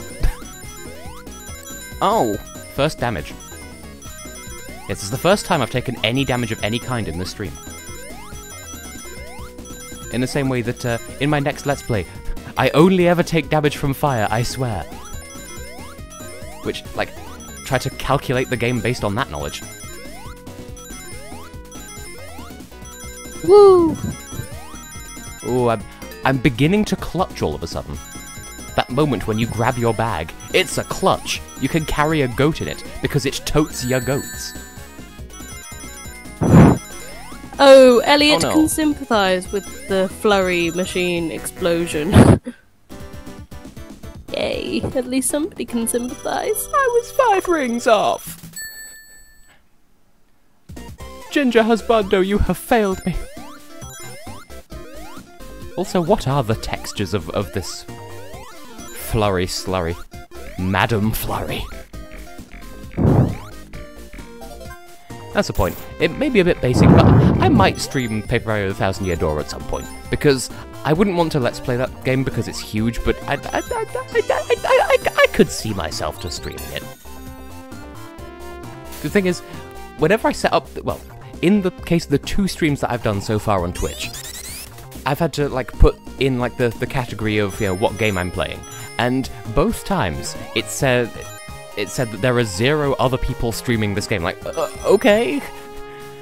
Oh, first damage. Yes, this is the first time I've taken any damage of any kind in this stream. In the same way that, in my next Let's Play, I only ever take damage from fire, I swear. Which, like, try to calculate the game based on that knowledge. Woo! Ooh, I'm beginning to clutch all of a sudden. That moment when you grab your bag, it's a clutch. You can carry a goat in it, because it totes your goats. Oh, Elliot Oh, no. can sympathise with the flurry machine explosion. Yay, at least somebody can sympathise. I was 5 rings off. Ginger husbando, you have failed me. Also, what are the textures of this flurry slurry? Madam Flurry. That's the point. It may be a bit basic, but I might stream Paper Mario: The 1,000-Year Door at some point, because I wouldn't want to Let's Play that game because it's huge, but I could see myself just streaming it. The thing is, whenever I set up, well, in the case of the 2 streams that I've done so far on Twitch, I've had to, like, put in, like, the category of, you know, what game I'm playing, and both times it said that there are 0 other people streaming this game. Like, okay.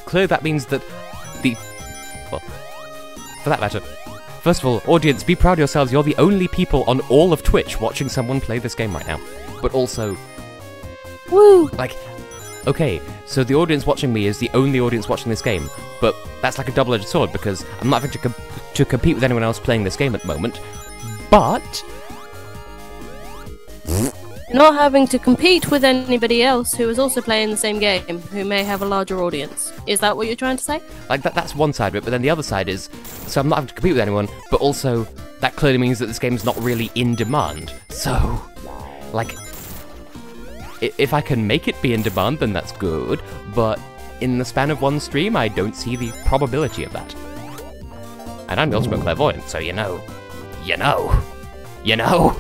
Clearly that means that well, for that matter, first of all, audience, be proud of yourselves, you're the only people on all of Twitch watching someone play this game right now. But also, Woo! like, okay, so the audience watching me is the only audience watching this game, but that's like a double-edged sword, because I'm not having to compete with anyone else playing this game at the moment, but... not having to compete with anybody else who is also playing the same game, who may have a larger audience. Is that what you're trying to say? Like, that's one side of it, but then the other side is, so I'm not having to compete with anyone, but also, that clearly means that this game's not really in demand. So, like, if I can make it be in demand, then that's good, but in the span of one stream, I don't see the probability of that. And I'm the ultimate clairvoyant, so you know. You know. You know.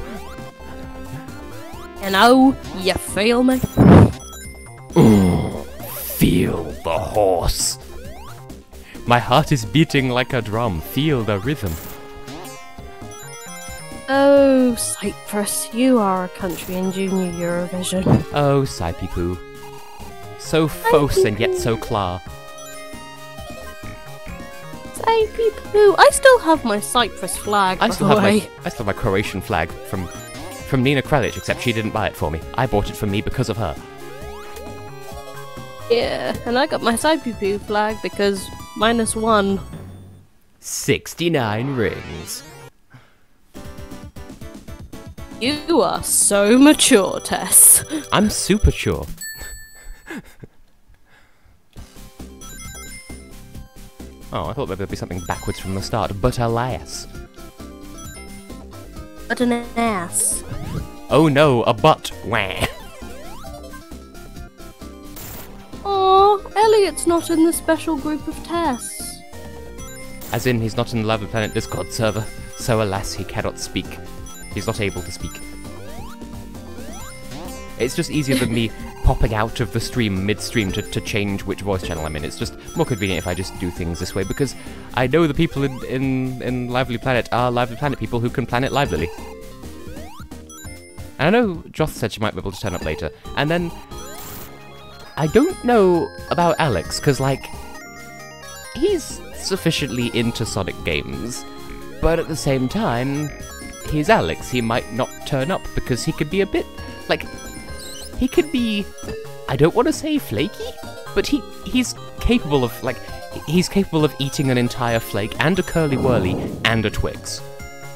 You know, you feel me? Feel the horse. My heart is beating like a drum. Feel the rhythm. Oh, Cyprus, you are a country in Junior Eurovision. Oh, Sipey Poo. So fose and yet so clar. Sipey Poo. I still have my Cyprus flag, I by still the have way. my Croatian flag from Nina Kralic, except she didn't buy it for me. I bought it for me because of her. Yeah, and I got my Sipey Poo flag because -1. 69 rings. You are so mature, Tess. I'm super sure. Oh, I thought maybe there'd be something backwards from the start, but alas. But an ass. Oh no, a butt. Wah. Aw, Elliot's not in the special group of Tess. As in, he's not in the Lovely Planet Discord server, so alas, he cannot speak. He's not able to speak. It's just easier than me popping out of the stream mid-stream to change which voice channel I'm in. It's just more convenient if I just do things this way, because I know the people in Lively Planet are Lively Planet people who can plan it livelily. And I know Joth said she might be able to turn up later, and then I don't know about Alex, because, like, he's sufficiently into Sonic games, but at the same time, he's Alex. He might not turn up because he could be a bit, like, he could be, I don't want to say flaky, but he's capable of, like, he's capable of eating an entire flake and a Curly Whirly and a Twix.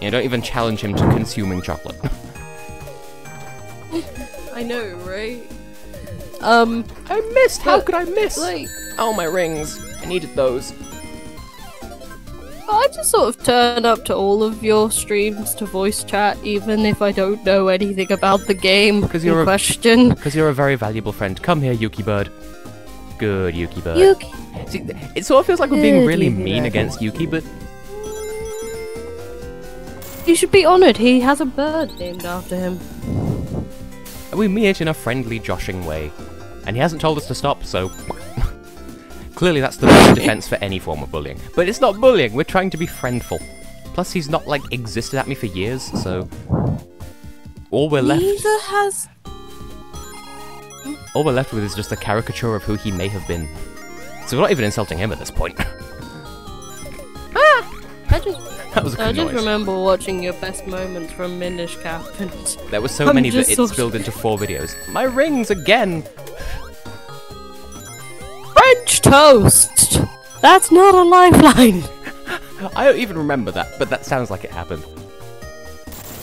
You know, don't even challenge him to consuming chocolate. I know, right? I missed! How could I miss? Like, Oh, my rings. I needed those. I just sort of turn up to all of your streams to voice chat, even if I don't know anything about the game in question. Because you're a very valuable friend. Come here, Yuki Bird. Good, Yuki Bird. Yuki. See, it sort of feels like we're being really Yuki mean Bird. against Yuki, but You should be honoured, he has a bird named after him. we mean it in a friendly, joshing way. And he hasn't told us to stop, so... Clearly that's the best defense for any form of bullying. But it's not bullying, we're trying to be friendful. Plus he's not, like, existed at me for years, so... All we're left with is just a caricature of who he may have been. So we're not even insulting him at this point. That was a I good just noise. remember watching your best moments from Minish Cap, and There were so many that it spilled into 4 videos. My rings again! French toast! That's not a lifeline! I don't even remember that, but that sounds like it happened.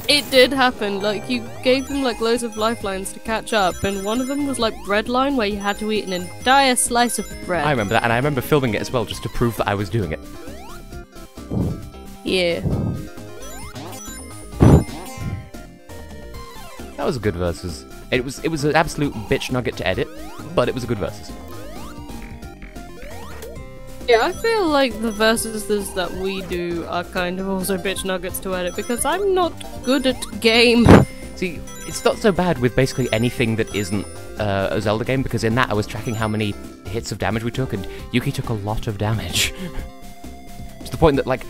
It did happen, like, you gave him, like, loads of lifelines to catch up, and one of them was, like, bread line, where you had to eat an entire slice of bread. I remember that, and I remember filming it as well, just to prove that I was doing it. Yeah. That was a good versus. It was an absolute bitch nugget to edit, but it was a good versus. Yeah, I feel like the versuses that we do are kind of also bitch nuggets to edit, because I'm not good at game. See, it's not so bad with basically anything that isn't a Zelda game, because in that I was tracking how many hits of damage we took, and Yuki took a lot of damage. To the point that, like,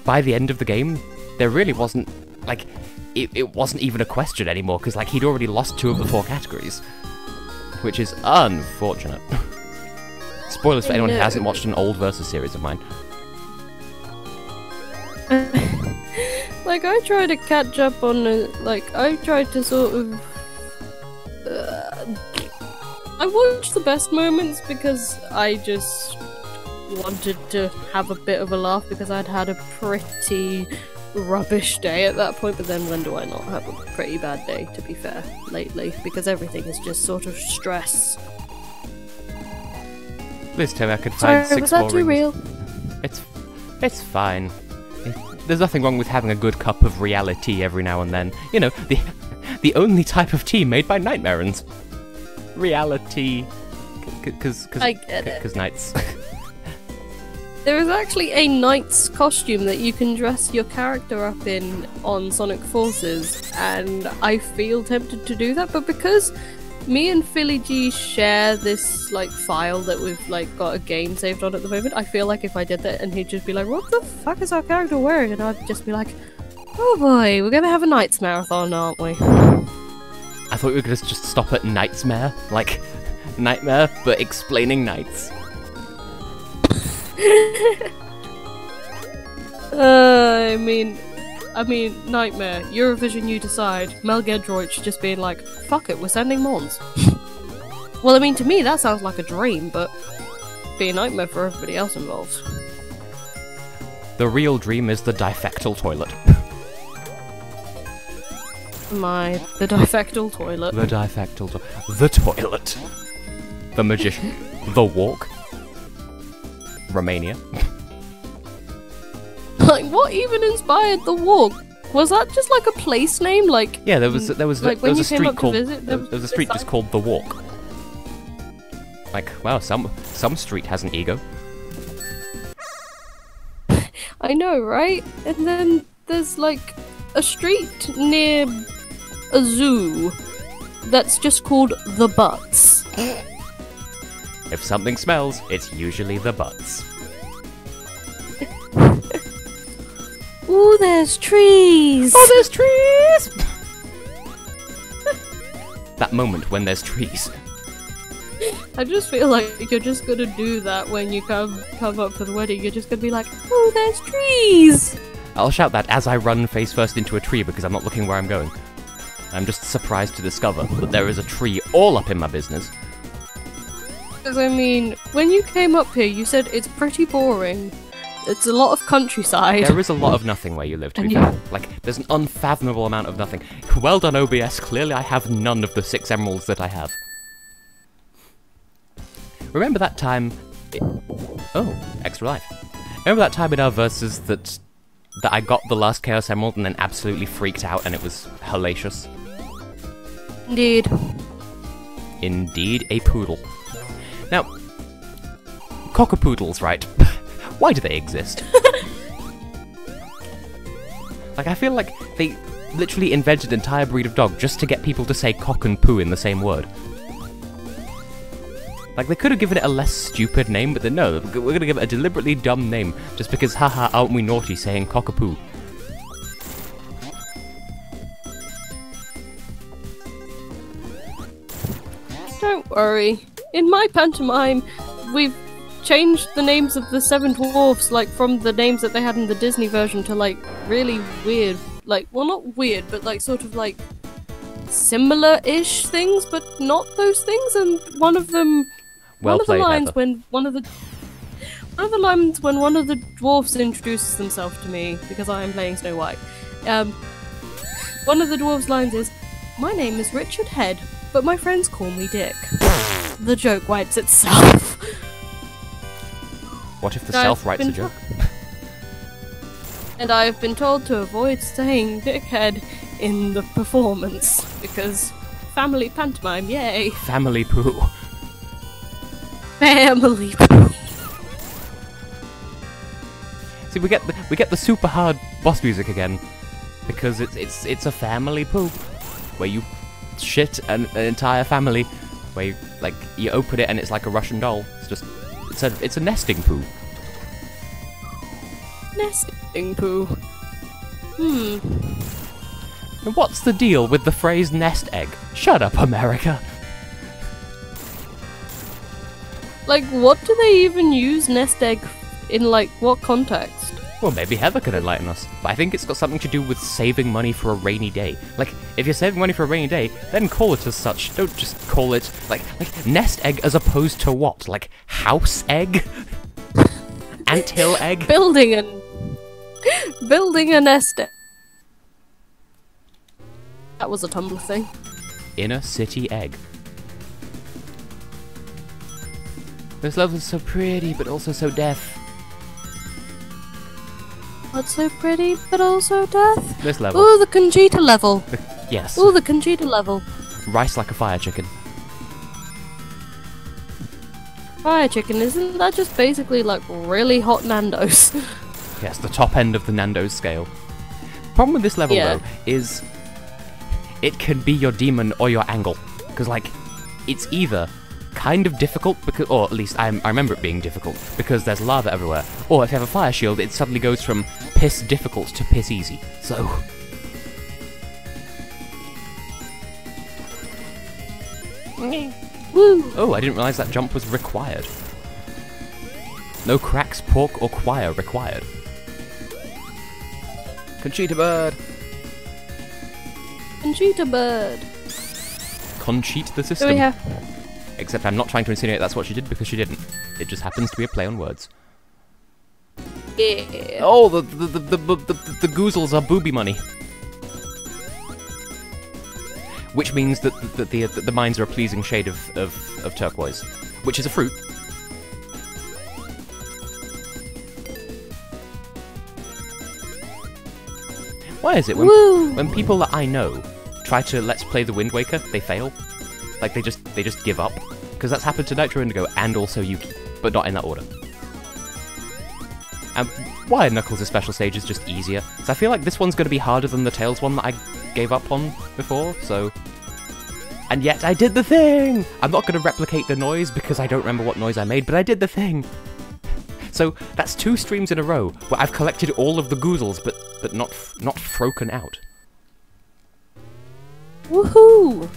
by the end of the game, there really wasn't, like, it wasn't even a question anymore, because, like, he'd already lost 2 of the 4 categories. Which is unfortunate. Spoilers for anyone who hasn't watched an old Versus series of mine. Like, I try to catch up on, I tried to sort of... I watched the best moments because I just wanted to have a bit of a laugh, because I'd had a pretty rubbish day at that point, but then when do I not have a pretty bad day, to be fair, lately? Because everything is just sort of stress. This time I could find 6 was that more too rings. real? It's fine. There's nothing wrong with having a good cup of reality every now and then. You know, the only type of tea made by nightmarons. Reality. I get it. Because knights. There is actually a knight's costume that you can dress your character up in on Sonic Forces, and I feel tempted to do that, but because me and Philly G share this like file that we've like got a game saved on at the moment, I feel like if I did that and he'd just be like, what the fuck is our character wearing? And I'd just be like, oh boy, we're gonna have a Knights Marathon, aren't we? I thought we were gonna just stop at Nightmare, like Nightmare, but explaining knights. I mean, Nightmare, Eurovision, you decide. Mel Gedroich just being like, fuck it, we're sending Mons. Well, I mean, to me that sounds like a dream, but be a nightmare for everybody else involved. The real dream is the difectal toilet. The difectal toilet. The difectal the toilet. The magician. The walk. Romania. Like, what even inspired the walk? Was that just like a place name? Like, yeah, there was like there when was you a came street up to called visit, there was a street just called the Walk. Like, wow, some street has an ego. I know, right? And then there's like a street near a zoo that's just called the Butts. If something smells, it's usually the butts. Ooh, there's trees! Oh, there's trees! That moment when there's trees. I just feel like you're just gonna do that when you come up for the wedding. You're just gonna be like, oh, there's trees! I'll shout that as I run face first into a tree because I'm not looking where I'm going. I'm just surprised to discover that there is a tree all up in my business. Because, I mean, when you came up here, you said it's pretty boring. It's a lot of countryside. There is a lot of nothing where you live, to be fair. Like, there's an unfathomable amount of nothing. Well done, OBS. Clearly I have none of the 6 emeralds that I have. Remember that time... Oh, extra life. Remember that time in our verses that I got the last Chaos Emerald and then absolutely freaked out and it was hellacious? Indeed. Indeed, a poodle. Now, cockapoodles, right? Why do they exist? Like, I feel like they literally invented an entire breed of dog just to get people to say cock and poo in the same word. Like, they could have given it a less stupid name, but no, we're gonna give it a deliberately dumb name, just because, haha, aren't we naughty saying cockapoo? Don't worry. In my pantomime, we've changed the names of the 7 dwarfs, like, from the names that they had in the Disney version to, like, really weird, like, well, not weird, but, like, sort of, like, similar-ish things, but not those things, and one of them... Well played, lines Heather. when one of the lines when one of the dwarfs introduces themselves to me, because I am playing Snow White, one of the dwarfs' lines is, "My name is Richard Head, but my friends call me Dick." The joke writes itself. What if the self writes a joke? And I've been told to avoid saying dickhead in the performance, because family pantomime, yay! Family poo. Family poo. See, we get the super hard boss music again, because it's a family poo, where you shit an entire family, where you, like, you open it and it's like a Russian doll. It's a nesting poo. Nesting poo. And what's the deal with the phrase nest egg? Shut up, America. Like, what do they even use nest egg in, like, what context? Well, maybe Heather could enlighten us, but I think it's got something to do with saving money for a rainy day. Like, if you're saving money for a rainy day, then call it as such. Don't just call it, like nest egg as opposed to what? Like, house egg? Anthill egg? Building an Building a nest egg. That was a Tumblr thing. Inner city egg. This level is so pretty, but also so death. What's so pretty, but also death? This level. Ooh, the Conchita level. Yes. Ooh, the Conchita level. Rice like a fire chicken. Fire chicken, isn't that just basically like really hot Nando's? Yes, the top end of the Nando's scale. Problem with this level, Yeah. though, is it can be your demon or your angle. Because, like, it's either kind of difficult, because, or at least I remember it being difficult, because there's lava everywhere, or if you have a fire shield, it suddenly goes from piss difficult to piss easy. So... Woo! Oh, I didn't realise that jump was required. No cracks, pork, or choir required. Conchita bird! Conchita bird. Concheat the So system. we have... Except I'm not trying to insinuate that's what she did, because she didn't. It just happens to be a play on words. Yeah. Oh, the goozles are booby money. Which means that the mines are a pleasing shade of turquoise. Which is a fruit. Why is it when people that I know try to Let's Play the Wind Waker, they fail? Like, they just give up. Because that's happened to Nitro Indigo and also Yuki, but not in that order. And why Knuckles' special stage is just easier. So I feel like this one's going to be harder than the Tails one that I gave up on before, so... And yet I did the thing! I'm not going to replicate the noise because I don't remember what noise I made, but I did the thing! So that's 2 streams in a row where I've collected all of the goozles, but not froken out. Woohoo!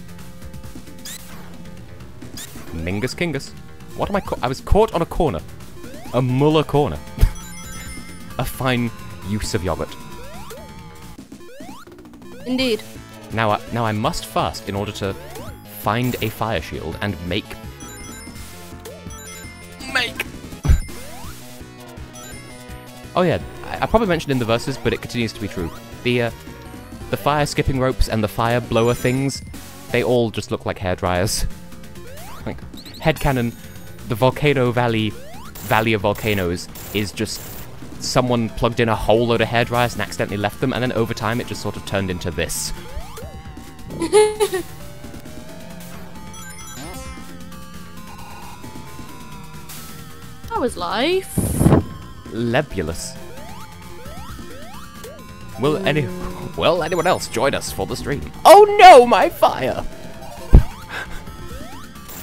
Mingus Kingus. What am I I was caught on a corner. A Muller corner. A fine use of yogurt. Indeed. Now I must fast in order to find a fire shield and make... Oh yeah, I probably mentioned in the verses, but it continues to be true. The fire skipping ropes and the fire blower things, they all just look like hairdryers. Like, headcanon, the Volcano Valley of Volcanoes is just someone plugged in a whole load of hairdryers and accidentally left them, and then over time it just sort of turned into this. That was life. Lebulous. Will anyone else join us for the stream? Oh no, my fire!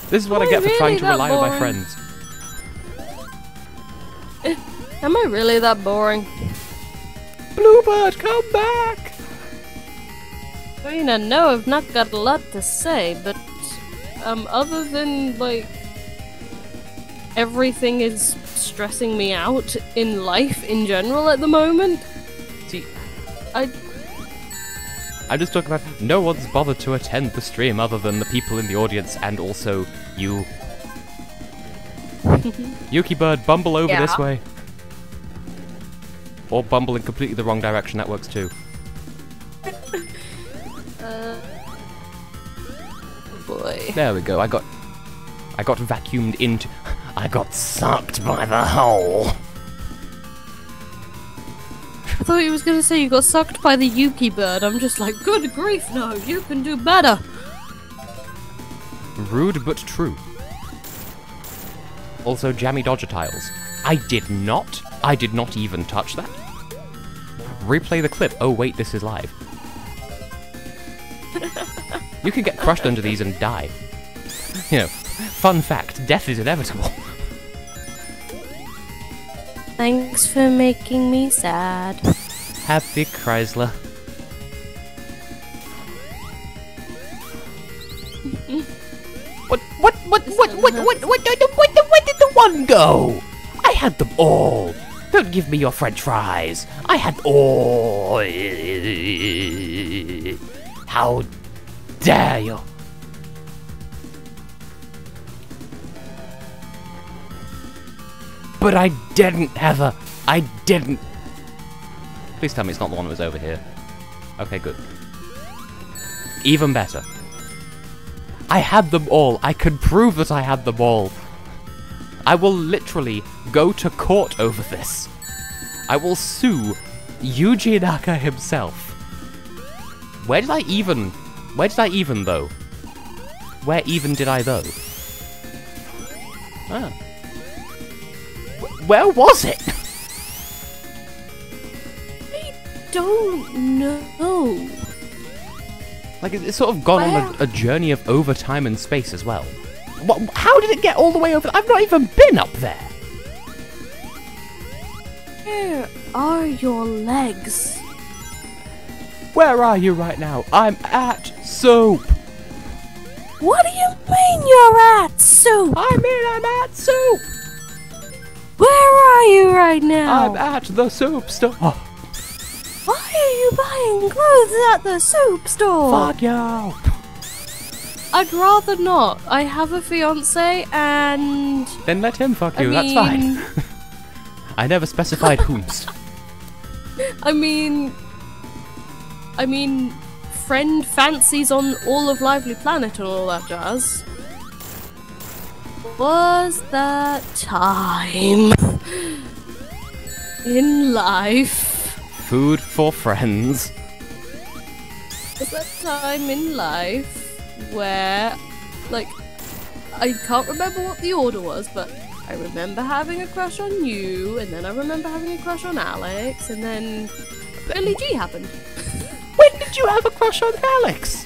This is what I get for trying to rely on my friends. Am I really that boring? Bluebird, come back! I mean, I know I've not got a lot to say, but other than like everything is stressing me out in life in general at the moment. See, I'm just talking about no one's bothered to attend the stream other than the people in the audience and also you. Yuki Bird, bumble over this way. Or bumble in completely the wrong direction, that works too. Boy. There we go, I got vacuumed into... I got sucked by the hole. I thought you was gonna say you got sucked by the Yuki bird. I'm just like, good grief, no, you can do better. Rude but true. Also, jammy dodger tiles. I did not even touch that. Replay the clip. Oh wait, this is live. You can get crushed under these and die. You know, fun fact, death is inevitable. Thanks for making me sad. Happy Chrysler. Where did the one go? I had them all. Don't give me your french fries. I had all. How dare you? But I didn't, Heather. I didn't. Please tell me it's not the one that was over here. Okay, good. Even better. I had them all. I can prove that I had them all. I will literally go to court over this. I will sue Yuji Naka himself. Where did I even though? Where even did I though? Ah. Where was it? I don't know. Like, it's sort of gone on a journey of over time and space as well. How did it get all the way over? I've not even been up there. Where are your legs? Where are you right now? I'm at Soup. What do you mean you're at Soup? I'm at Soup. Where are you right now? I'm at the Soup store. Why are you buying clothes at the Soup store? Fuck you. I'd rather not. I have a fiance and... Then let him fuck you, that's fine. I never specified whomst. I mean, friend fancies on all of Lively Planet and all that jazz. Was that time in life? Food for friends. Was that time in life where, like, I can't remember what the order was, but I remember having a crush on you, and then I remember having a crush on Alex, and then Billy G happened. When did you have a crush on Alex?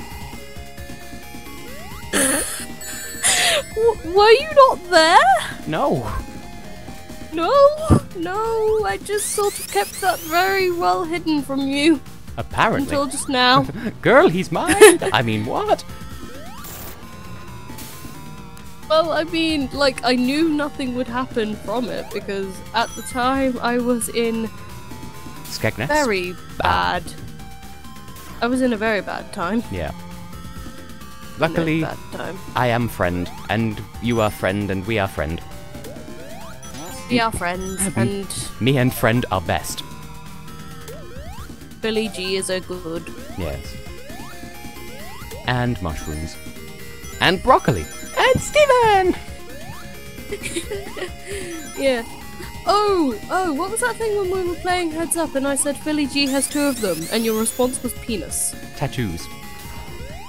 Were you not there? No. No, I just sort of kept that very well hidden from you. Apparently. Until just now. Girl, he's mine. I mean, what? Well, I mean, like, I knew nothing would happen from it because at the time I was in Skegness? very bad. I was in a very bad time. Yeah. Luckily, bad time. I am friend, and you are friend, and we are friend. We are friends, and Me and friend are best. Billy G is a good. Yes. And mushrooms. And broccoli. And Steven! Yeah. Oh, what was that thing when we were playing Heads Up and I said Philly G has 2 of them and your response was penis? Tattoos.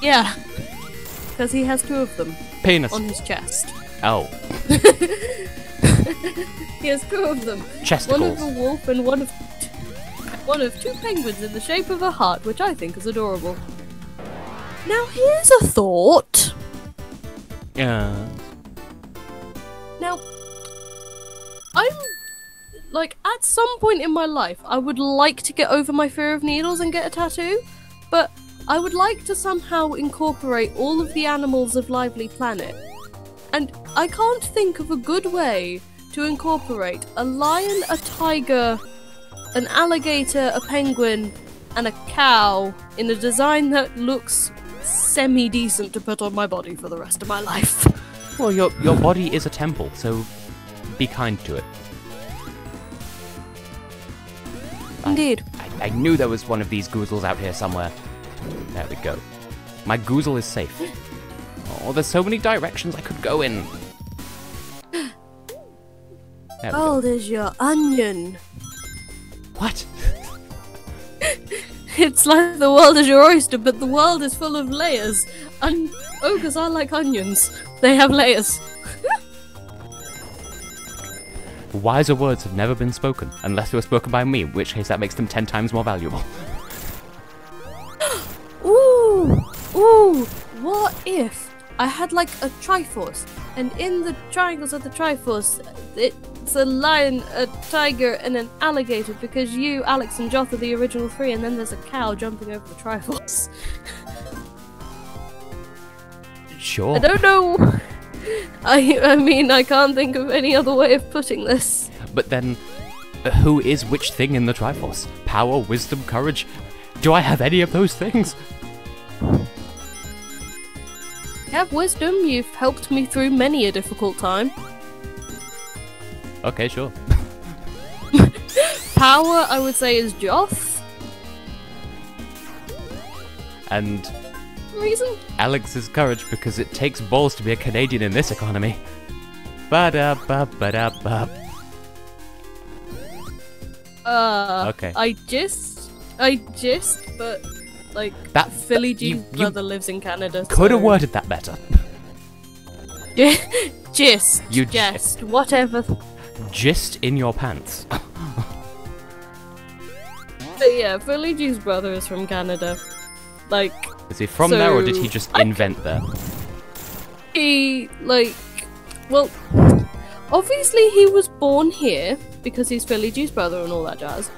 Yeah. Because he has 2 of them. Penis. On his chest. Oh. He has 2 of them. Chesticles. One of a wolf and one of 2 penguins in the shape of a heart, which I think is adorable. Now here's a thought. Yeah. Now, I'm, like, at some point in my life, I would like to get over my fear of needles and get a tattoo, but I would like to somehow incorporate all of the animals of Lively Planet. And I can't think of a good way to incorporate a lion, a tiger, an alligator, a penguin, and a cow in a design that looks semi-decent to put on my body for the rest of my life. Well, your body is a temple, so be kind to it. Indeed. I knew there was one of these goozles out here somewhere. There we go. My goozle is safe. Oh, there's so many directions I could go in. There we go. Old is your onion. What? It's like the world is your oyster, but the world is full of layers. Ogres are like onions. They have layers. Wiser words have never been spoken, unless they were spoken by me, in which case that makes them 10 times more valuable. Ooh, what if I had like a Triforce, and in the triangles of the Triforce, it's a lion, a tiger, and an alligator, because you, Alex, and Joth are the original 3, and then there's a cow jumping over the Triforce. Sure. I don't know. I mean, I can't think of any other way of putting this. But then, who is which thing in the Triforce? Power, wisdom, courage? Do I have any of those things? You have wisdom, you've helped me through many a difficult time. Okay, sure. Power, I would say, is Joth. And Reason? Alex is courage because it takes balls to be a Canadian in this economy. Ba-da-ba-ba-da-ba. Okay. I just, but like That- Philly G's you brother lives in Canada. Could have so- worded that better. Gist, You jest, whatever. Gist in your pants. But yeah, Philly G's brother is from Canada. Like, Is he from So- there, or did he just invent there? he, like, well, obviously he was born here because he's Philly G's brother and all that jazz.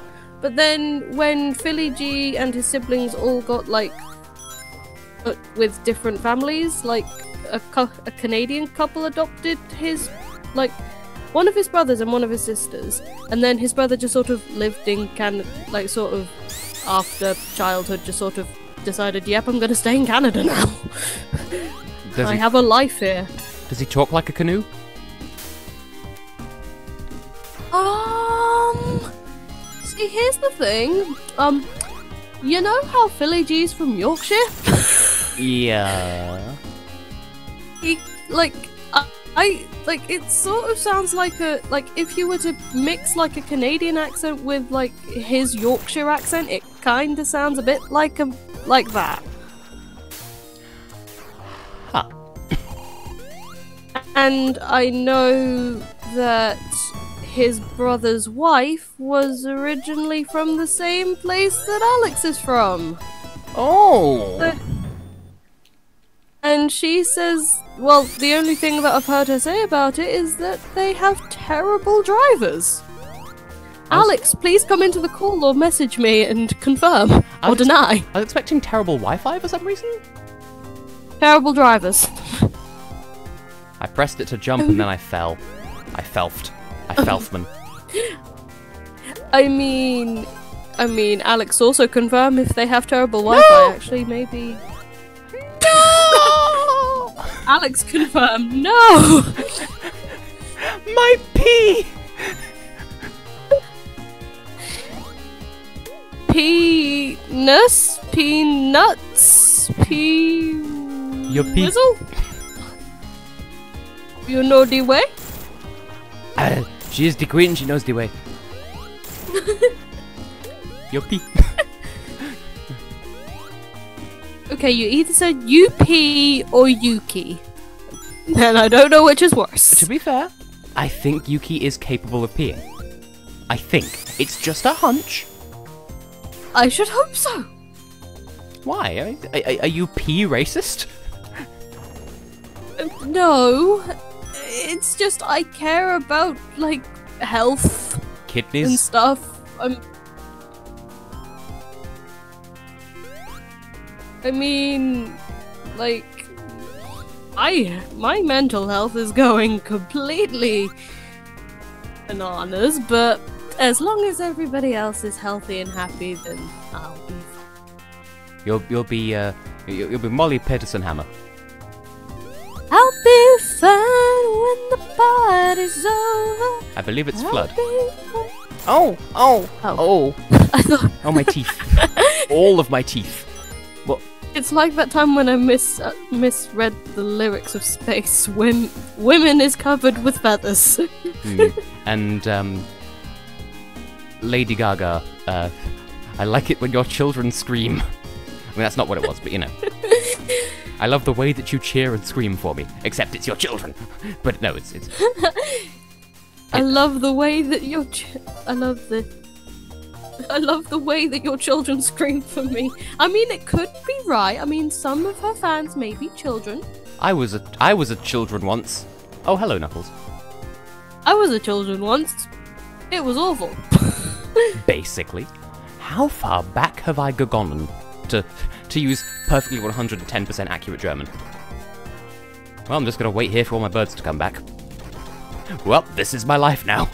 But then when Philly G and his siblings all got, like, with different families, like, a Canadian couple adopted his, like, one of his brothers and one of his sisters, and then his brother just sort of lived in Canada, like, sort of after childhood, just sort of decided, yep, I'm gonna stay in Canada now. Does I he, have a life here. does he talk like a canoe? See, here's the thing. You know how Philly G's from Yorkshire? Yeah. He, like, like, it sort of sounds like if you were to mix, like, a Canadian accent with, like, his Yorkshire accent, it kind of sounds a bit like that. Huh. And I know that his brother's wife was originally from the same place that Alex is from. Oh. And she says, well, the only thing that I've heard her say about it is that they have terrible drivers. Alex, please come into the call or message me and confirm or deny. I was expecting terrible Wi-Fi for some reason. Terrible drivers. I pressed it to jump and then I fell. I felfed. I felfman. I mean, Alex also confirm if they have terrible Wi-Fi. Actually, maybe. No! Alex confirm. No. My pee! Penis, peanuts, Your pee. Whizzle? You know the way? She is the queen, she knows the way. Your pee. Okay, you either said UP or Yuki. And I don't know which is worse. To be fair, I think Yuki is capable of peeing. I think. It's just a hunch. I should hope so. Why? I mean, are you pee racist? No. It's just I care about, like, health and Kidneys? stuff. I mean, like, my mental health is going completely bananas, but as long as everybody else is healthy and happy, then I'll be fine. You'll be Molly Peterson Hammer. I'll be fine when the party's over. I believe it's I'll Flood. be fine. Oh! I thought Oh, my teeth. All of my teeth. What? it's like that time when I misread the lyrics of Space when women is covered with feathers. And, Lady Gaga, I like it when your children scream. I mean, that's not what it was, but you know. I love the way that you cheer and scream for me, except it's your children. But no, it's... I love the way that I love the way that your children scream for me. I mean, it could be right. I mean, some of her fans may be children. I was a children once. Oh, hello, Knuckles. I was a children once. It was awful. Basically. How far back have I gone to use perfectly 110% accurate German? Well, I'm just gonna wait here for all my birds to come back. Well, this is my life now.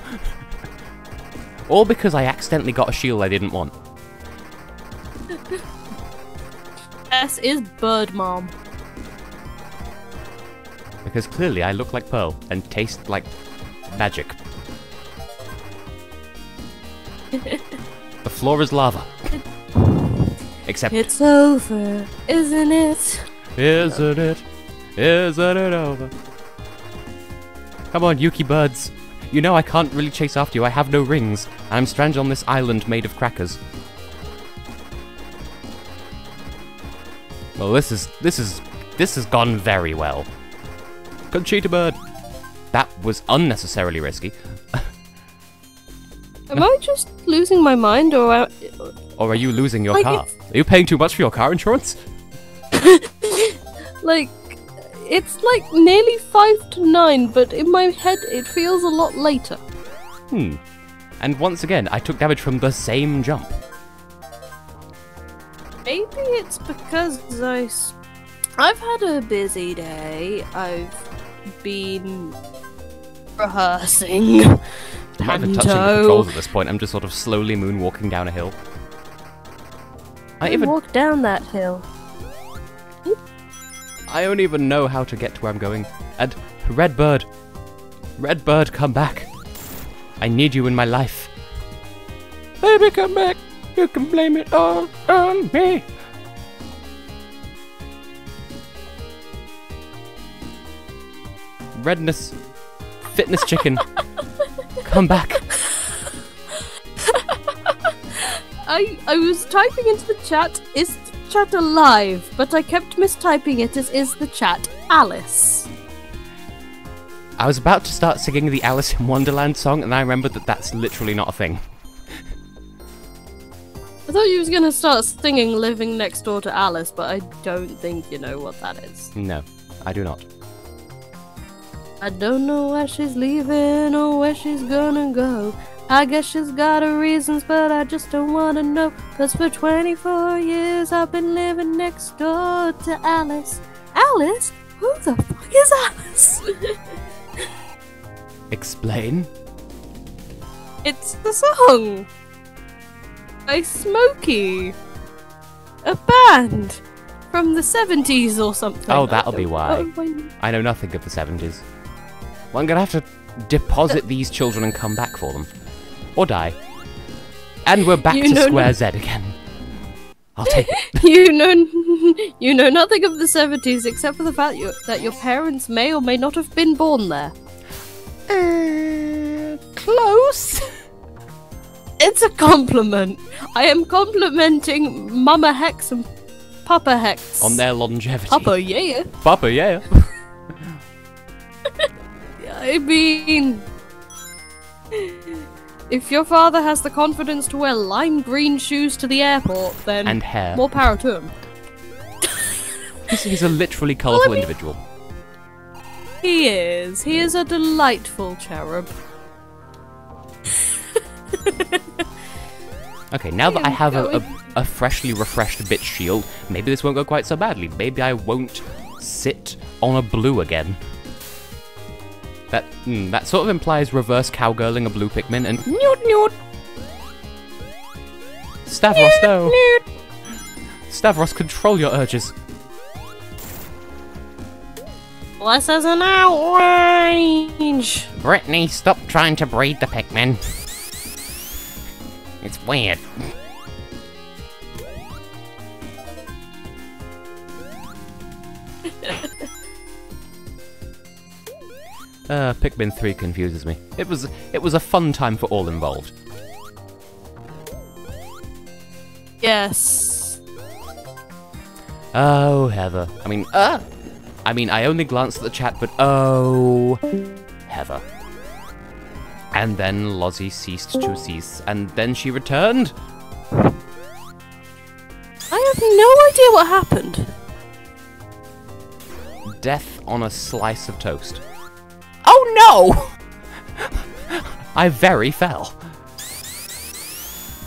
All because I accidentally got a shield I didn't want. Tess is bird mom. Because clearly I look like Pearl and taste like magic. The floor is lava. Except... It's over, isn't it? Isn't it? Isn't it over? Come on, Yuki birds. You know I can't really chase after you. I have no rings. I'm stranded on this island made of crackers. Well, this has gone very well. Conchita bird. That was unnecessarily risky. Am I just losing my mind, or are you losing your like car? Are you paying too much for your car insurance? like, it's like nearly 5 to 9, but in my head it feels a lot later. And once again, I took damage from the same jump. Maybe it's because I've had a busy day. I've been rehearsing. I'm not even touching the controls at this point. I'm just sort of slowly moonwalking down a hill. I walk down that hill. I don't even know how to get to where I'm going. And Redbird, come back. I need you in my life. Baby, come back. You can blame it all on me. Redness, fitness chicken, come back. I was typing into the chat, is the chat alive? But I kept mistyping it as is the chat Alice. I was about to start singing the Alice in Wonderland song, and I remembered that that's literally not a thing. I thought you was gonna start singing Living Next Door to Alice, but I don't think you know what that is. No, I do not. I don't know why she's leaving or where she's gonna go. I guess she's got her reasons, but I just don't wanna know. 'Cause for 24 years I've been living next door to Alice. Alice? Who the fuck is Alice? Explain? It's the song by Smokey, a band from the 70s or something. Oh, that'll be why. I know nothing of the 70s. Well, I'm gonna have to deposit these children and come back for them. Or die. And we're back to Square Z again. I'll take it. You know nothing of the 70s except for the fact that your parents may or may not have been born there. Close. It's a compliment. I am complimenting Mama Hex and Papa Hex. On their longevity. Papa, yeah. Papa, yeah. I mean, if your father has the confidence to wear lime green shoes to the airport, then and hair. More power to him. He's a literally colourful individual. He is. He is a delightful cherub. Okay, now that I have a freshly refreshed bitch shield, maybe this won't go quite so badly. Maybe I won't sit on a blue again. That sort of implies reverse cowgirling a blue Pikmin and newt newt. Stavros, no. Stavros, control your urges. Bless us an outrage. Brittany, stop trying to breed the Pikmin. It's weird. Pikmin 3 confuses me. It was a fun time for all involved. Yes. Oh, Heather. I mean, I only glanced at the chat, but oh, Heather. And then Lozzie ceased to cease, and then she returned. I have no idea what happened. Death on a slice of toast. Oh no! I very fell.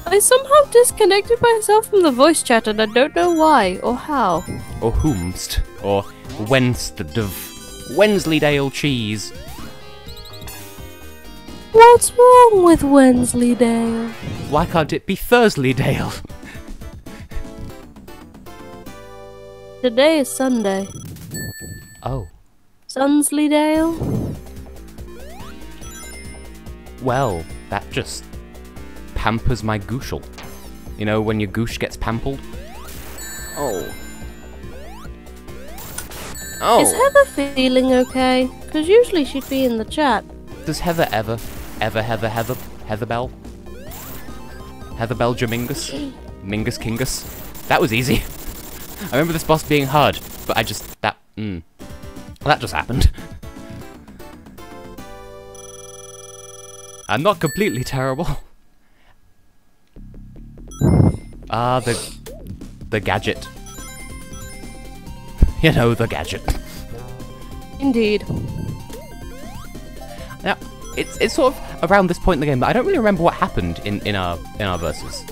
I somehow disconnected myself from the voice chat and I don't know why or how. Or whomst. Or Wensleydale cheese. What's wrong with Wensleydale? Why can't it be Thursleydale? Today is Sunday. Oh. Sunsleydale? Well, that just pampers my gooshel. You know, when your goosh gets pampled? Oh. Oh. Is Heather feeling okay? Because usually she'd be in the chat. Does Heather Heather Bell? Heather Bell Jamingus? Mingus Kingus? That was easy. I remember this boss being hard, but I just, that just happened. I'm not completely terrible. Ah, the gadget. You know, the gadget. Indeed. Now, it's sort of around this point in the game, but I don't really remember what happened in our verses.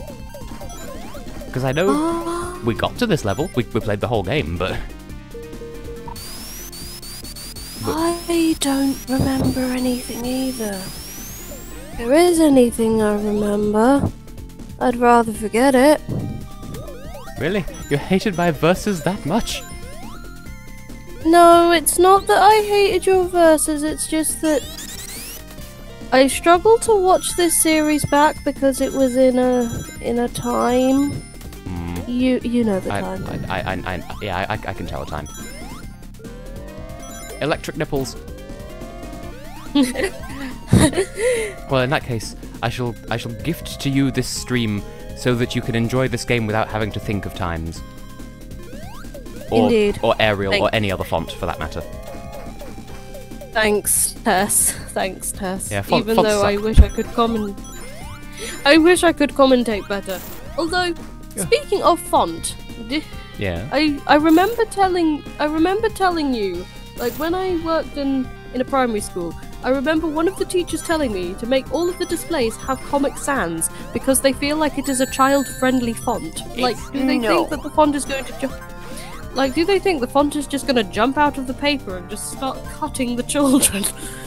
Because I know we got to this level, we played the whole game, but I don't remember anything either. If there is anything I remember, I'd rather forget it. Really? You hated my verses that much? No, it's not that I hated your verses, it's just that I struggle to watch this series back because it was in a time. You know the time. I can tell a time. Electric nipples. Well, in that case, I shall gift to you this stream so that you can enjoy this game without having to think of times. Indeed. Or Arial, Thanks. or any other font for that matter. Thanks, Tess. Thanks, Tess. Yeah, Even fonts though suck. I wish I could commentate better. Although, speaking of font, Yeah. I remember telling you, like when I worked in a primary school, I remember one of the teachers telling me to make all of the displays have Comic Sans because they feel like it is a child-friendly font. Like, do they think that the font is going to jump? Like, do they think the font is just going to jump out of the paper and just start cutting the children?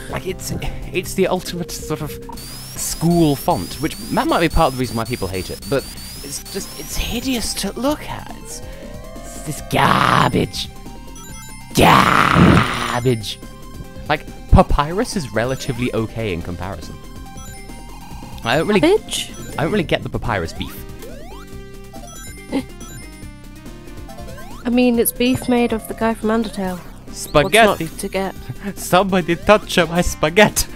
Like, it's the ultimate sort of school font, which that might be part of the reason why people hate it, but it's hideous to look at. It's this garbage. Garbage. Like, Papyrus is relatively okay in comparison. I don't really get the Papyrus beef. I mean, it's beef made of the guy from Undertale. Spaghetti. What's not to get? Somebody touch my spaghetti.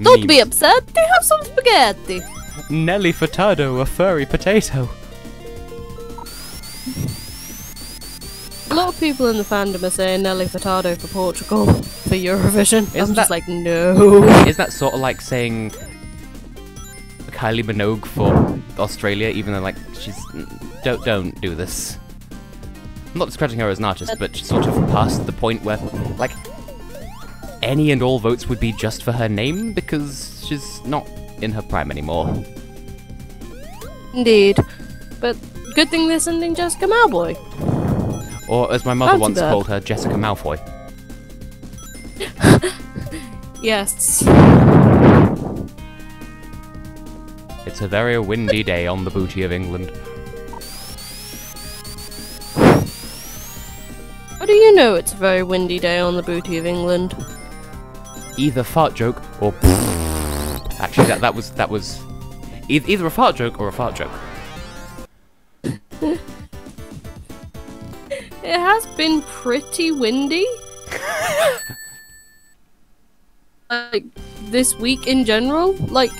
Don't be upset. They have some spaghetti. Nelly Furtado, a furry potato. A lot of people in the fandom are saying Nelly Furtado for Portugal for Eurovision. I'm just like, no. Isn't that sort of like saying Kylie Minogue for Australia, even though, like, she's... Don't do this. I'm not discrediting her as an artist, but she's sort of past the point where, like, any and all votes would be just for her name, because she's not in her prime anymore. Indeed. But good thing they're sending Jessica Malboy. Or, as my mother once called her, Jessica Malfoy. Yes. It's a very windy day on the booty of England. How do you know it's a very windy day on the booty of England? Either fart joke or... Actually, that was either a fart joke or a fart joke. It has been pretty windy. Like, this week in general. Like,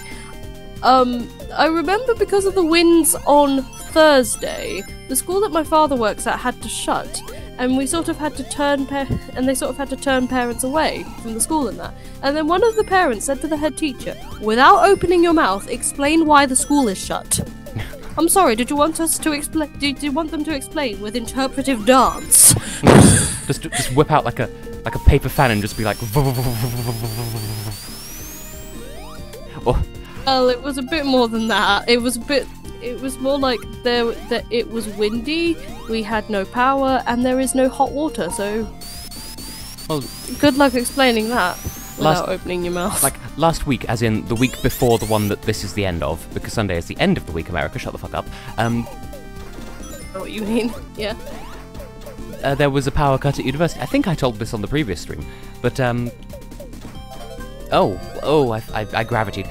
I remember because of the winds on Thursday, the school that my father works at had to shut, and we sort of had to turn parents away from the school and that. And then one of the parents said to the head teacher, "Without opening your mouth, explain why the school is shut." I'm sorry, did you want us to explain? Did you want them to explain with interpretive dance? just whip out like a paper fan and just be like. Or, Well, it was a bit more than that. It was more like it was windy, we had no power, and there is no hot water, so... well, good luck explaining that without opening your mouth. Like, last week, as in the week before the one that this is the end of, because Sunday is the end of the week, America, shut the fuck up, I know what you mean, yeah. There was a power cut at university. I think I told this on the previous stream, but, I gravitated.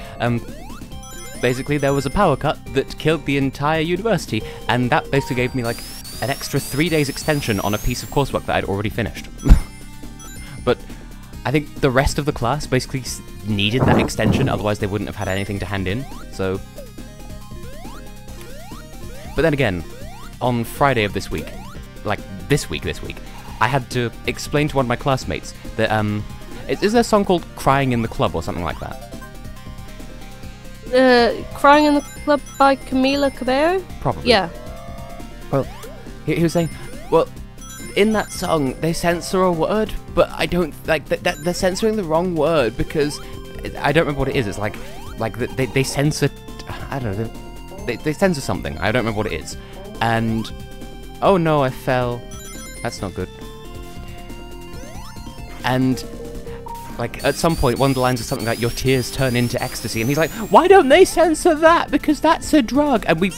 Basically, there was a power cut that killed the entire university, and that basically gave me, like, an extra 3 days extension on a piece of coursework that I'd already finished. But I think the rest of the class basically needed that extension, otherwise they wouldn't have had anything to hand in, so... But then again, on Friday of this week, like this week, I had to explain to one of my classmates that, is there a song called Crying in the Club or something like that? Crying in the Club by Camila Cabello? Probably. Yeah. Well, he was saying, well, in that song, they censor a word, but I don't, like, they're censoring the wrong word, because, I don't remember what it is, it's like they censor, I don't know, they censor something, I don't remember what it is, and, oh no, I fell, that's not good, and, like, at some point, one of the lines is something like, your tears turn into ecstasy, and he's like, why don't they censor that, because that's a drug, and we,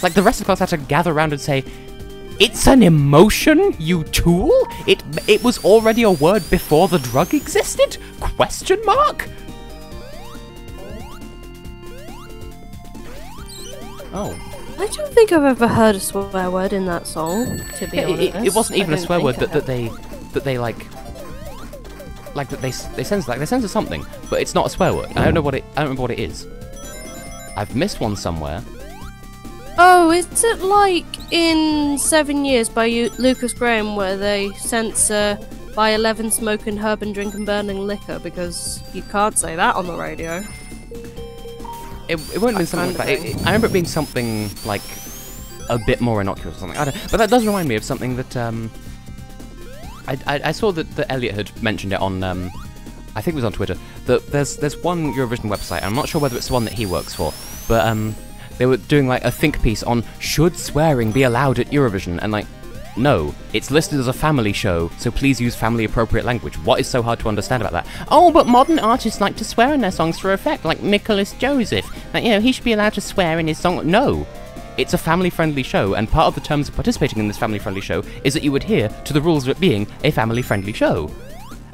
like, the rest of the class had to gather around and say, it's an emotion, you tool? It was already a word before the drug existed? Question mark? Oh. I don't think I've ever heard a swear word in that song, to be honest. It wasn't even a swear word that they censor something, but it's not a swear word. I don't remember what it is. I've missed one somewhere. Oh, is it like in 7 Years by Lucas Graham where they censor by 11 smoking, herb and drinking burning liquor because you can't say that on the radio? It won't have been something like that. I remember it being something like a bit more innocuous or something. But that does remind me of something that I saw that Elliot had mentioned it on I think it was on Twitter. That there's one Eurovision website. I'm not sure whether it's the one that he works for, but they were doing like a think piece on should swearing be allowed at Eurovision, and like, no, it's listed as a family show, so please use family appropriate language. What is so hard to understand about that? Oh, but modern artists like to swear in their songs for effect, like Nicholas Joseph. Like, you know, he should be allowed to swear in his song. No, it's a family friendly show, and part of the terms of participating in this family friendly show is that you adhere to the rules of it being a family friendly show.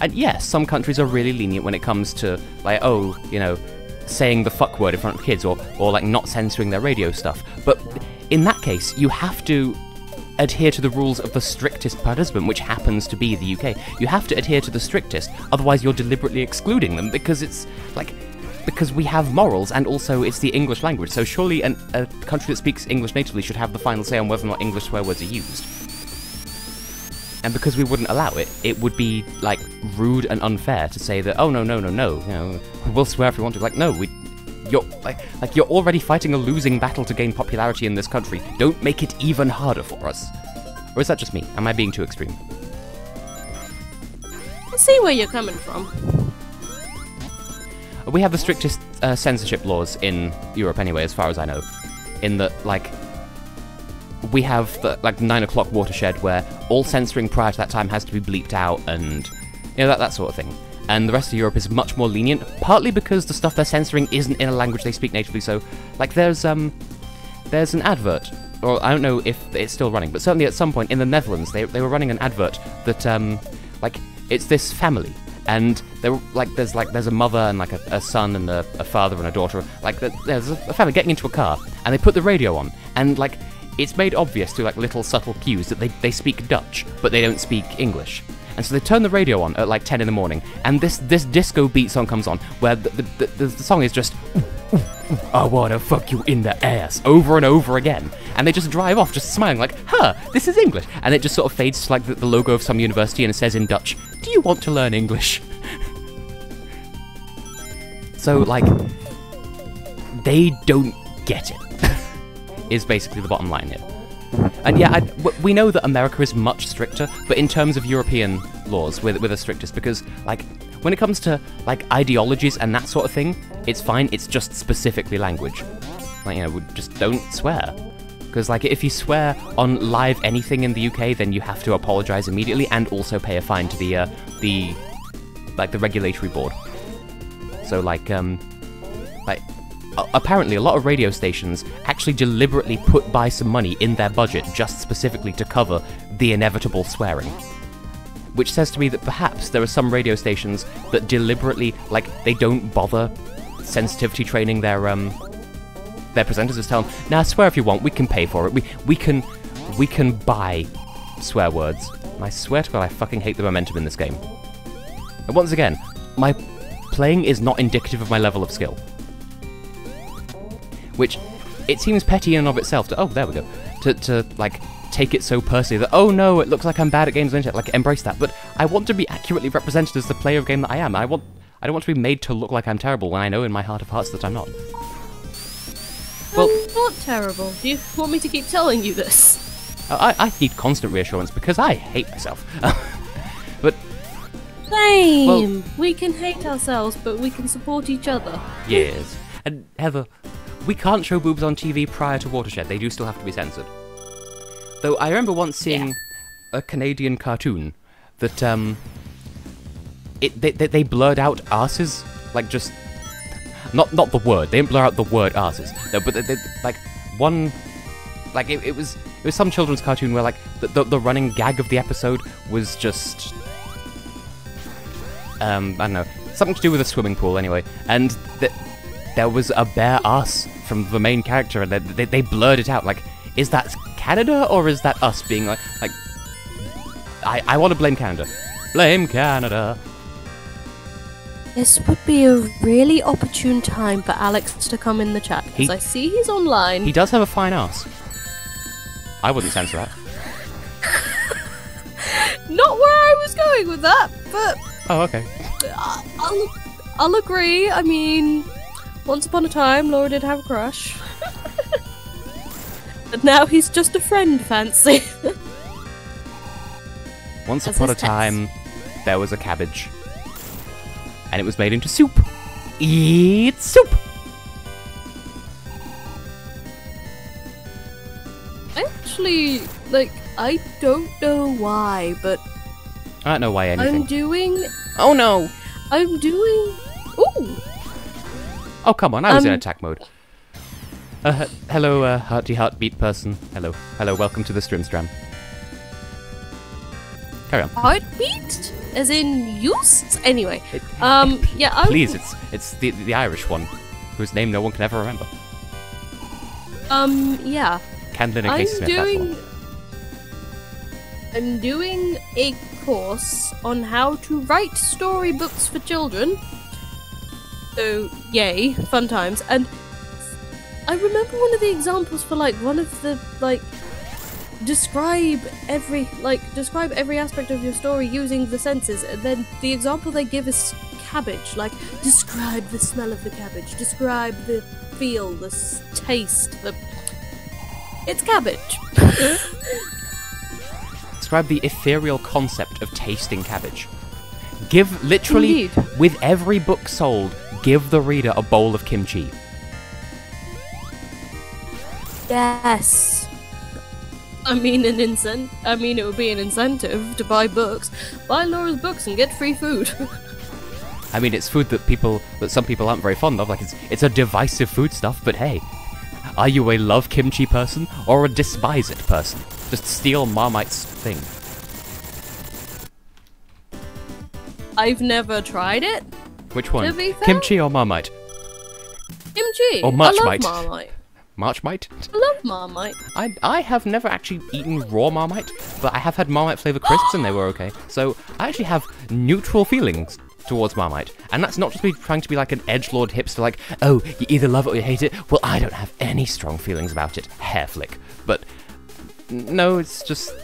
And yes, some countries are really lenient when it comes to, like, oh, you know, saying the fuck word in front of kids, or like not censoring their radio stuff. But in that case, you have to adhere to the rules of the strictest participant, which happens to be the UK. You have to adhere to the strictest, otherwise you're deliberately excluding them, because it's like, because we have morals, and also it's the English language, so surely a country that speaks English natively should have the final say on whether or not English swear words are used. And because we wouldn't allow it, it would be, like, rude and unfair to say that, oh, no, you know, we'll swear if we want to. Like, no, you're you're already fighting a losing battle to gain popularity in this country. Don't make it even harder for us. Or is that just me? Am I being too extreme? I see where you're coming from. We have the strictest censorship laws in Europe anyway, as far as I know. In that, like, we have the, like, 9 o'clock watershed where all censoring prior to that time has to be bleeped out, and, you know, that sort of thing. And the rest of Europe is much more lenient, partly because the stuff they're censoring isn't in a language they speak natively, so, like, there's an advert, or I don't know if it's still running, but certainly at some point in the Netherlands, they were running an advert that, like, it's this family, and there's a mother and, like, a son and a father and a daughter, like, there's a family getting into a car, and they put the radio on, and, like, it's made obvious through, like, little subtle cues that they speak Dutch, but they don't speak English. And so they turn the radio on at, like, 10 in the morning, and this disco beat song comes on, where the song is just, I wanna fuck you in the ass, over and over again. And they just drive off, just smiling, like, huh, this is English. And it just sort of fades to, like, the logo of some university, and it says in Dutch, do you want to learn English? So, like, they don't get it. Is basically the bottom line here. And yeah, we know that America is much stricter, but in terms of European laws, we're the strictest, because, like, when it comes to, like, ideologies and that sort of thing, it's fine, it's just specifically language. Like, you know, we just don't swear. Because, like, if you swear on live anything in the UK, then you have to apologise immediately, and also pay a fine to the regulatory board. So, like, apparently a lot of radio stations actually deliberately put by some money in their budget just specifically to cover the inevitable swearing. Which says to me that perhaps there are some radio stations that deliberately, like, they don't bother sensitivity training their presenters. Just tell them, nah, swear if you want, we can pay for it. We can we can buy swear words. And I swear to God, I fucking hate the momentum in this game. And once again, my playing is not indicative of my level of skill. Which, it seems petty in and of itself to, oh, there we go, to like, take it so personally that, oh no, it looks like I'm bad at games on the internet, like, embrace that. But I want to be accurately represented as the player of game that I am. I don't want to be made to look like I'm terrible when I know in my heart of hearts that I'm not. Well, I'm not terrible. Do you want me to keep telling you this? I need constant reassurance because I hate myself. But Same. well, we can hate ourselves, but we can support each other. yes. And Heather, we can't show boobs on TV prior to Watershed. They do still have to be censored. Though I remember once seeing a Canadian cartoon that they blurred out arses, like just not the word. They didn't blur out the word arses. No, but they like one, like it was some children's cartoon where like the running gag of the episode was just I don't know, something to do with a swimming pool anyway, and there was a bare ass from the main character, and they blurred it out. Like, is that Canada or is that us being like I want to blame Canada. Blame Canada. This would be a really opportune time for Alex to come in the chat, because I see he's online. He does have a fine ass. I wouldn't censor that. Not where I was going with that, but Oh, okay. I'll agree. I mean, once upon a time, Laura did have a crush. But now he's just a friend, fancy. Once upon a time, there was a cabbage. And it was made into soup. Eat soup! Actually, like, I don't know why, but I don't know why anything. I'm doing... Oh no! I'm doing... Ooh! Oh, come on, I was in attack mode. Hello, hearty heartbeat person. Hello. Hello, welcome to the Strimstram. Carry on. Heartbeat? As in use? Anyway. Yeah, Please, it's the Irish one, whose name no one can ever remember. Yeah. Candlin and Casey Smith, that's one. I'm doing a course on how to write storybooks for children. So, yay, fun times. And I remember one of the examples for, like, one of the, like, describe every aspect of your story using the senses, and then the example they give is cabbage. Like, describe the smell of the cabbage, describe the feel, the taste, it's cabbage. Describe the ethereal concept of tasting cabbage. Give, literally, Indeed. with every book sold, give the reader a bowl of kimchi. Yes. I mean, it would be an incentive to buy books. Buy Laura's books and get free food. I mean, it's food that some people aren't very fond of. Like, it's a divisive foodstuff, but hey. Are you a love kimchi person or a despise it person? Just steal Marmite's thing. I've never tried it. Which one? To be fair? Kimchi or Marmite? Kimchi. Or Marchmite? I love Marmite. Marchmite? I love Marmite. I have never actually eaten raw Marmite, but I have had Marmite flavoured crisps and they were okay. So I actually have neutral feelings towards Marmite. And that's not just me trying to be like an edgelord hipster, like, oh, you either love it or you hate it. Well, I don't have any strong feelings about it. Hair flick. But no, it's just,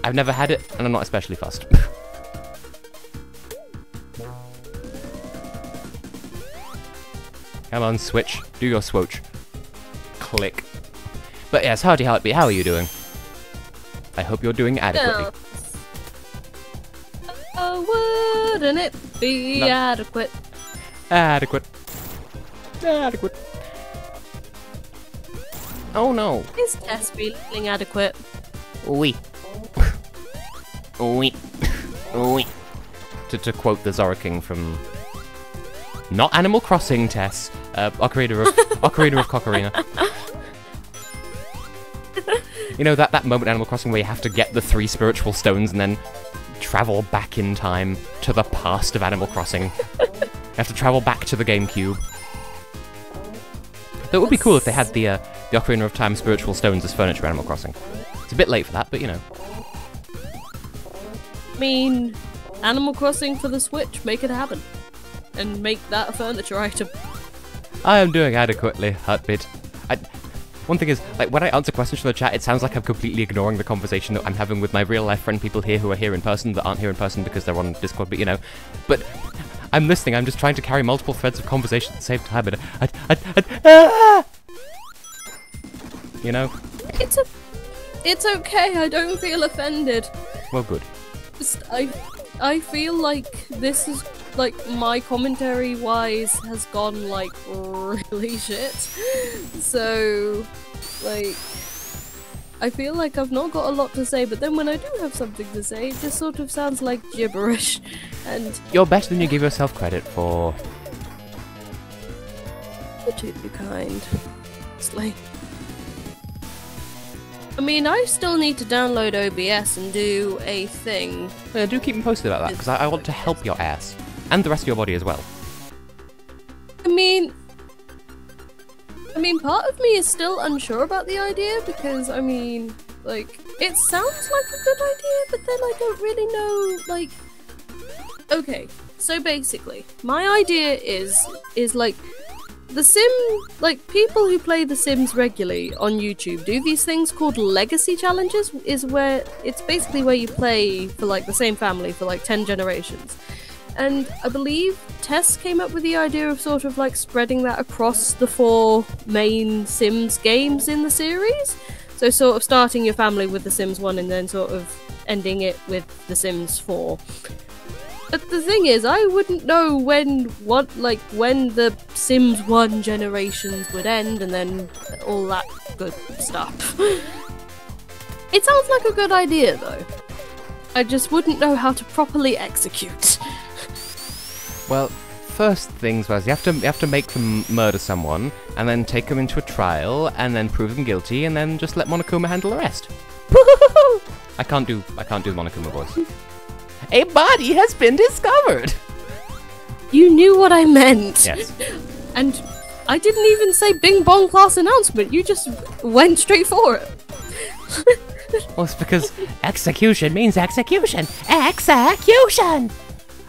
I've never had it and I'm not especially fussed. Come on, Switch. Do your swooch. Click. But yes, Hearty Heartbeat, how are you doing? I hope you're doing adequately. Oh, wouldn't it be adequate? Adequate. Adequate. Oh no. Is Tess feeling adequate? Oui. Oui. Oui. To quote the Zora King from... Not Animal Crossing, Tess. Ocarina of Cocorina. You know that moment in Animal Crossing where you have to get the 3 spiritual stones and then travel back in time to the past of Animal Crossing. You have to travel back to the GameCube. That would be cool if they had the Ocarina of Time spiritual stones as furniture in Animal Crossing. It's a bit late for that, but you know. I mean, Animal Crossing for the Switch, make it happen. And make that a furniture item. I am doing adequately, Heartbeat. One thing is, like, when I answer questions from the chat, it sounds like I'm completely ignoring the conversation that I'm having with my real-life friend people here who are here in person that aren't here in person because they're on Discord, but you know. But I'm listening, I'm just trying to carry multiple threads of conversation at the same time, and you know? It's okay, I don't feel offended. Well, good. Just, I feel like this is, like, my commentary-wise has gone, like, really shit. So, like, I feel like I've not got a lot to say, but then when I do have something to say, it just sort of sounds like gibberish. And you're better than you give yourself credit for. You're too kind. It's like, I mean, I still need to download OBS and do a thing. Yeah, do keep me posted about that, because I want to help your ass. And the rest of your body as well. I mean, part of me is still unsure about the idea, because, I mean, like, it sounds like a good idea, but then I don't really know, like... Okay, so basically, my idea is like, The people who play The Sims regularly on YouTube do these things called legacy challenges, is where it's basically where you play for like the same family for like 10 generations. And I believe Tess came up with the idea of sort of like spreading that across the 4 main Sims games in the series. So sort of starting your family with The Sims 1 and then sort of ending it with The Sims 4. But the thing is, I wouldn't know when the Sims 1 generations would end and then all that good stuff. It sounds like a good idea though. I just wouldn't know how to properly execute. Well, first things first, you have to make them murder someone, and then take them into a trial, and then prove them guilty, and then just let Monokuma handle the rest. I can't do the Monokuma voice. A body has been discovered! You knew what I meant. Yes. And I didn't even say Bing Bong class announcement, you just went straight for it. Well, it's because execution means execution! Execution!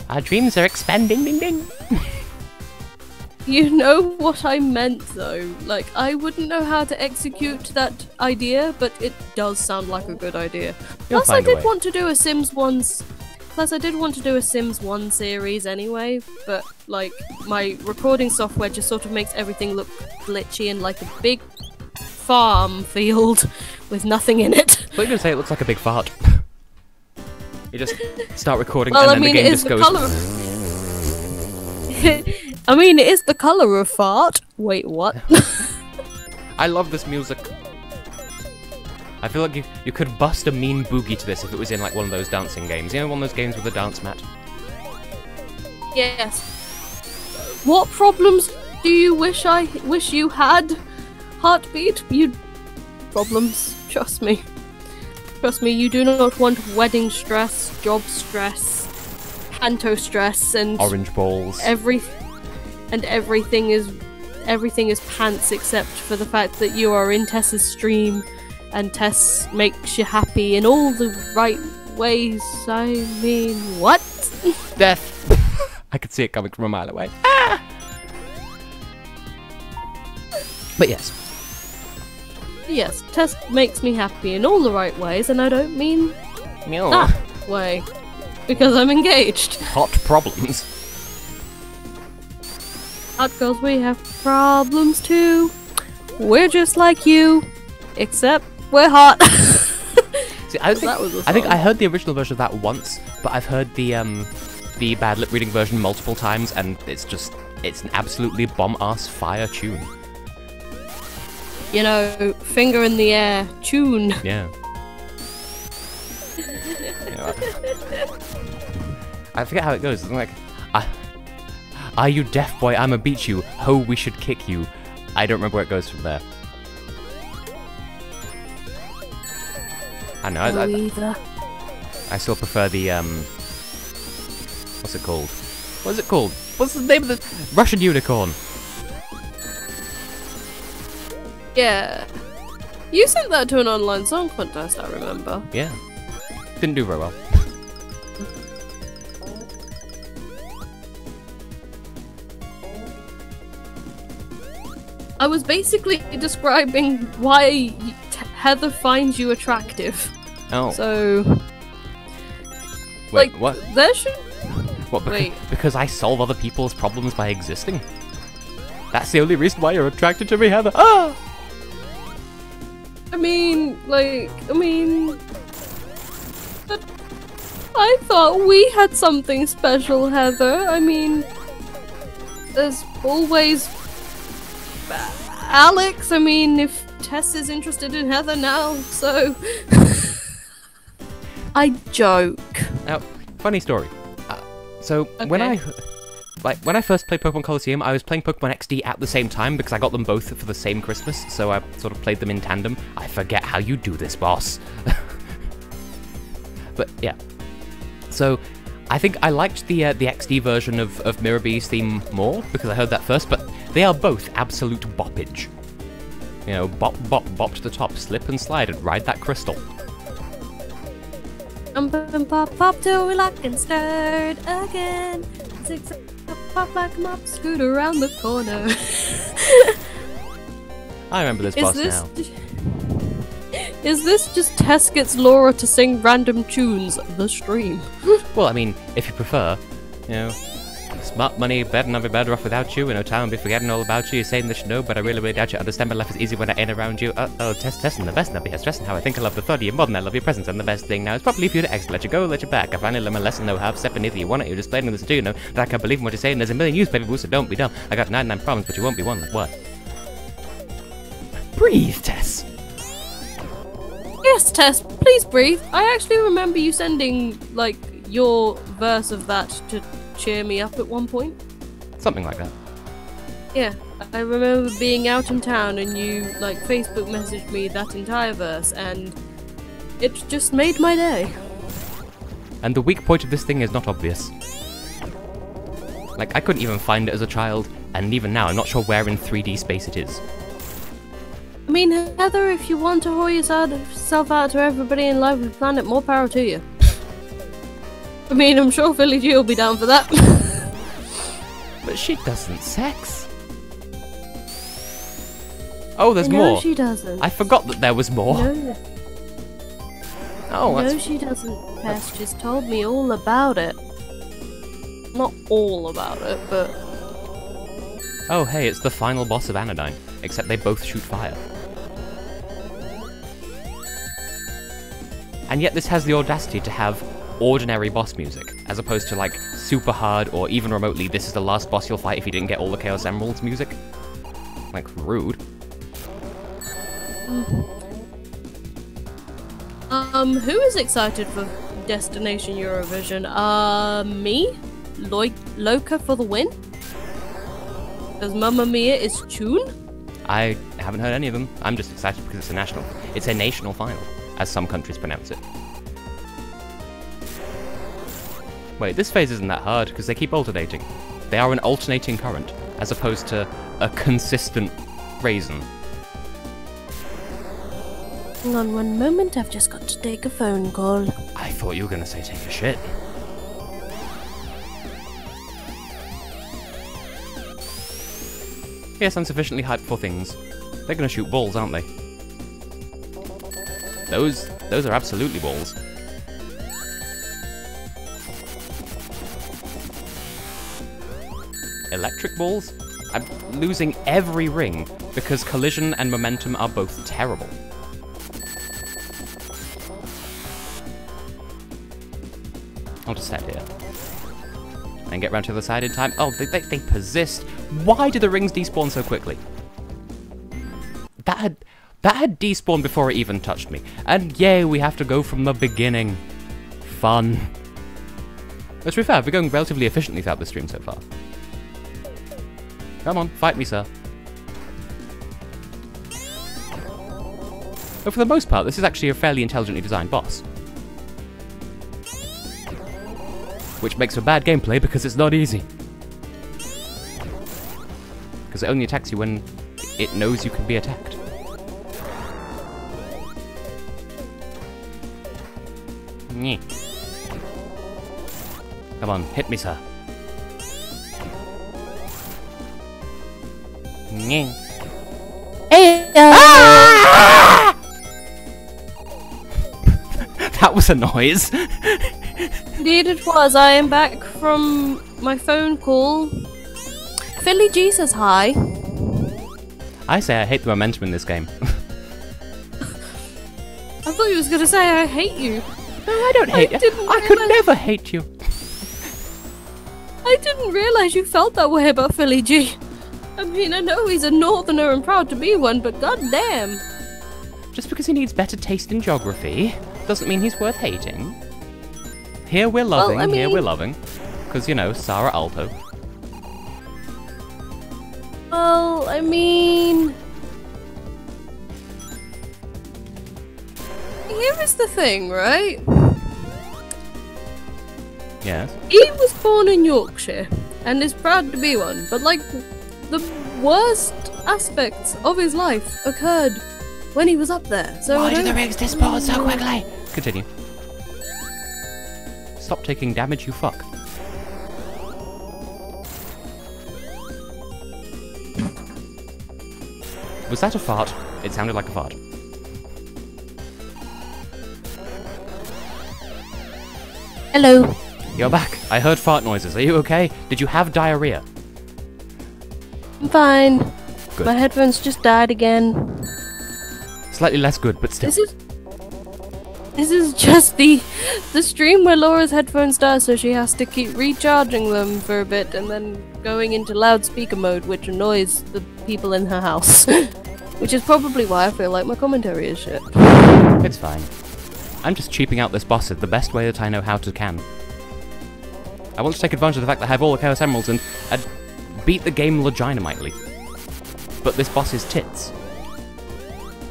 Our dreams are expanding, ding ding! You know what I meant though. Like, I wouldn't know how to execute that idea, but it does sound like a good idea. Plus, I did want to do a Sims 1 series anyway, but like my recording software just sort of makes everything look glitchy and like a big farm field with nothing in it. I thought you were going to say it looks like a big fart. You just start recording well, and then the game just goes... I mean, it is the colour of fart. Wait, what? I love this music. I feel like you could bust a mean boogie to this if it was in like one of those dancing games. You know, one of those games with a dance mat? Yes. What problems do you wish you had? Heartbeat? Problems. Trust me. Trust me, you do not want wedding stress, job stress, panto stress, and orange balls. Everything is pants except for the fact that you are in Tess's stream, and Tess makes you happy in all the right ways. I mean, what? Death. I could see it coming from a mile away. Ah! But yes. Yes, Tess makes me happy in all the right ways, and I don't mean No. that way. Because I'm engaged. Hot problems. Hot girls, we have problems too. We're just like you, except we're hot. See, I think I heard the original version of that once, but I've heard the bad lip reading version multiple times, and it's an absolutely bomb-ass fire tune. You know, finger in the air, tune. Yeah. I forget how it goes. It's like, are you deaf, boy? I'ma beat you. Ho, we should kick you. I don't remember where it goes from there. I know. I still prefer the what's it called? What is it called? What's the name of the Russian unicorn? Yeah. You sent that to an online song contest, I remember. Yeah. Didn't do very well. I was basically describing why Heather finds you attractive. Oh. So... Wait, like, what? There should... What, Wait. Because I solve other people's problems by existing? That's the only reason why you're attracted to me, Heather. Ah! I mean... But I thought we had something special, Heather. I mean... There's always... Alex, I mean, if Tess is interested in Heather now, so... I joke. Now, funny story. When I first played Pokemon Colosseum, I was playing Pokemon XD at the same time because I got them both for the same Christmas, so I sort of played them in tandem. I forget how you do this, boss. But yeah. So, I think I liked the XD version of Mirror B's theme more because I heard that first, but they are both absolute boppage. You know, bop, bop, bop to the top, slip and slide and ride that crystal. Jump and pop, pop till we lock and start again. Zigzag, pop like a mop, scoot around the corner. I remember this boss now. Is this just Tess gets Laura to sing random tunes? The stream. Well, I mean, if you prefer, you know, smart money, better and I'll be better off without you. In no time I'll be forgetting all about you. You're saying this, you know, but I really, really doubt you understand. My life is easy when I ain't around you. Testing the best, and I'll be stressing how I think I love the thought of you more than I love your presence. And the best thing now is probably for you to X, let you go, let you back. I finally learned my lesson, know how step beneath you want it. You're just playing this too, you know, that I can't believe in what you're saying. There's a million use, baby boo, so don't be dumb. I got 99 problems, but you won't be one. Like what? Breathe, Tess. Yes, Tess, please breathe. I actually remember you sending, like, your verse of that to cheer me up at one point. Something like that. Yeah, I remember being out in town and you, like, Facebook messaged me that entire verse, and it just made my day. And the weak point of this thing is not obvious. Like, I couldn't even find it as a child, and even now I'm not sure where in 3D space it is. I mean, Heather, if you want to whore yourself out to everybody in life with the planet, more power to you. I mean, I'm sure Philly G will be down for that. But she doesn't sex. Oh, there's more. No, she doesn't. I forgot that there was more. No. Oh, that's... No, she doesn't, Tess. She's told me all about it. Not all about it, but... Oh, hey, it's the final boss of Anodyne. Except they both shoot fire. And yet this has the audacity to have ordinary boss music, as opposed to, like, super hard or even remotely, this is the last boss you'll fight if you didn't get all the Chaos Emeralds music. Like, rude. Who is excited for Destination Eurovision? Me? Loca for the win? Because Mamma Mia is tune? I haven't heard any of them. I'm just excited because it's a national final, as some countries pronounce it. Wait, this phase isn't that hard because they keep alternating. They are an alternating current, as opposed to a consistent raisin. Hang on one moment, I've just got to take a phone call. I thought you were gonna say take a shit. Yes, I'm sufficiently hyped for things. They're gonna shoot balls, aren't they? Those are absolutely balls. Electric balls? I'm losing every ring because collision and momentum are both terrible. I'll just head here. And get round to the other side in time. Oh, they persist. Why do the rings despawn so quickly? That had despawned before it even touched me. And yay, we have to go from the beginning. Fun. Let's be fair, we're going relatively efficiently throughout the stream so far. Come on, fight me, sir. But for the most part, this is actually a fairly intelligently designed boss. Which makes for bad gameplay because it's not easy. Because it only attacks you when it knows you can be attacked. Nyeh. Come on, hit me, sir. Nyeh. Hey, Ah! That was a noise. Indeed it was. I am back from my phone call. Philly G says hi. I say I hate the momentum in this game. I thought you was gonna say I hate you. No, I don't hate you. I could never hate you. I didn't realise you felt that way about Philly G. I mean, I know he's a northerner and proud to be one, but goddamn. Just because he needs better taste in geography doesn't mean he's worth hating. Here we're loving, Well, I here we're mean- loving. Because, you know, Sarah Alto. Well, I mean... Here is the thing, right? Yes. He was born in Yorkshire, and is proud to be one, but like, the worst aspects of his life occurred when he was up there, so Why I do the don't rigs dispose so quickly? Continue. Stop taking damage, you fuck. Was that a fart? It sounded like a fart. Hello. You're back. I heard fart noises. Are you okay? Did you have diarrhea? I'm fine. Good. My headphones just died again. Slightly less good, but still. This is just the stream where Laura's headphones die, so she has to keep recharging them for a bit and then going into loudspeaker mode, which annoys the people in her house. Which is probably why I feel like my commentary is shit. It's fine. I'm just cheaping out this boss the best way that I know how to can. I want to take advantage of the fact that I have all the Chaos Emeralds and beat the game legitimately. But this boss is tits.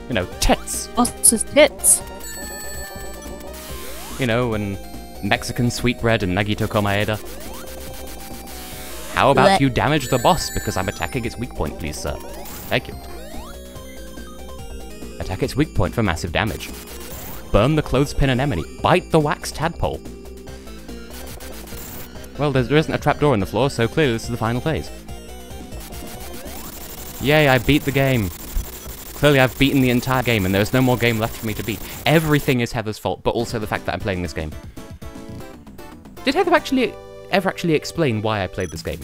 You know, tits! Boss's tits. You know, and Mexican sweetbread and Nagito Komaeda. How about Blech. you damage the boss, because I'm attacking its weak point, please, sir. Thank you. Attack its weak point for massive damage. Burn the clothespin anemone. Bite the wax tadpole. Well, there isn't a trapdoor in the floor, so clearly this is the final phase. Yay, I beat the game. Clearly I've beaten the entire game and there's no more game left for me to beat. Everything is Heather's fault, but also the fact that I'm playing this game. Did Heather ever actually explain why I played this game?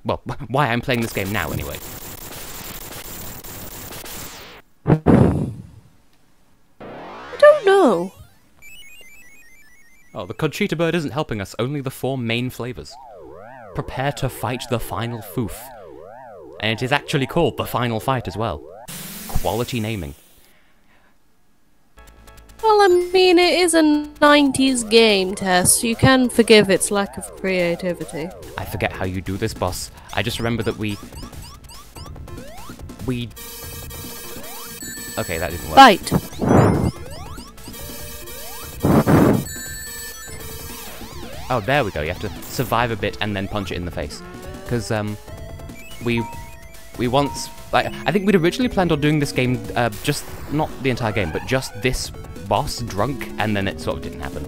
Well, why I'm playing this game now, anyway. I don't know. Oh, the Conchita bird isn't helping us, only the 4 main flavors. Prepare to fight the final foof. And it is actually called the final fight as well. Quality naming. Well, I mean, it is a 90s game, Tess. You can forgive its lack of creativity. I forget how you do this, boss. I just remember that we... Okay, that didn't work. Fight. Oh, there we go. You have to survive a bit and then punch it in the face. Because, we once... Like, I think we'd originally planned on doing this game, just... Not the entire game, but just this boss drunk, and then it sort of didn't happen.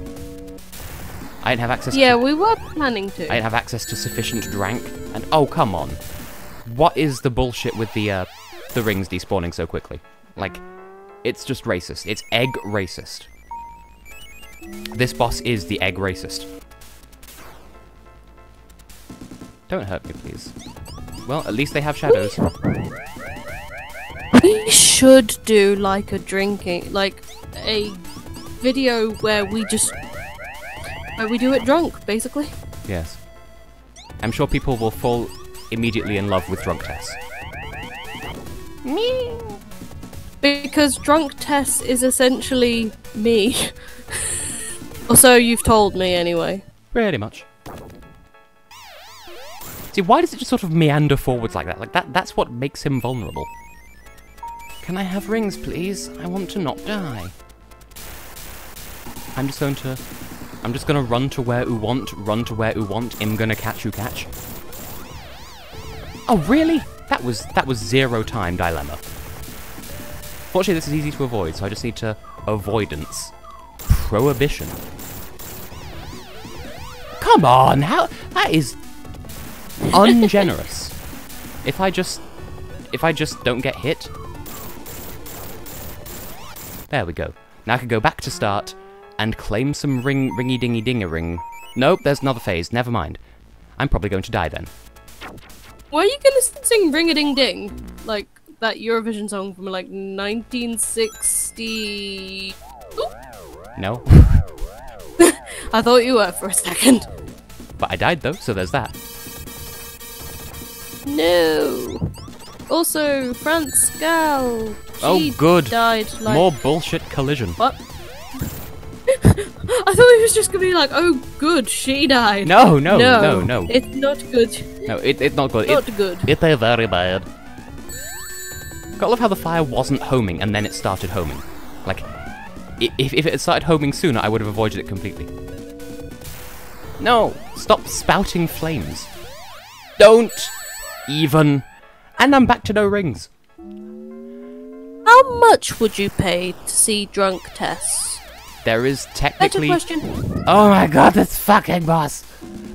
I didn't have access Yeah, to... we were planning to. I didn't have access to sufficient drank, and... Oh, come on. What is the bullshit with the rings despawning so quickly? Like, it's just racist. It's egg racist. This boss is the egg racist. Don't hurt me, please. Well, at least they have shadows. We should do like a drinking, like a video where we do it drunk, basically. Yes. I'm sure people will fall immediately in love with drunk Tess. Me. Because drunk Tess is essentially me. Or so you've told me, anyway. Pretty much. See, why does it just sort of meander forwards like that? Like, that's what makes him vulnerable. Can I have rings, please? I want to not die. I'm just gonna run to where oo want, run to where oo want, I'm gonna catch oo catch. Oh, really? That was 0 time dilemma. Fortunately, this is easy to avoid, so I just need to avoidance. prohibition. Come on, how that is ungenerous. If I just don't get hit. There we go. Now I can go back to start and claim some ringy dingy dinga-ring. Nope, there's another phase. Never mind. I'm probably going to die then. Were you gonna sing Ring a Ding Ding? Like that Eurovision song from like 1960? Ooh. No. I thought you were for a second. But I died though, so there's that. No. Also, France Gal. Oh, good. Died like... More bullshit collision. What? I thought it was just gonna be like, oh, good, she died. No. It's not good. No, it's not good. Not good. It's very bad. Gotta love how the fire wasn't homing and then it started homing. Like, if it had started homing sooner, I would have avoided it completely. No! Stop spouting flames. Don't even. And I'm back to no rings. How much would you pay to see drunk Tess? There is technically... Better question. Oh my god, this fucking boss!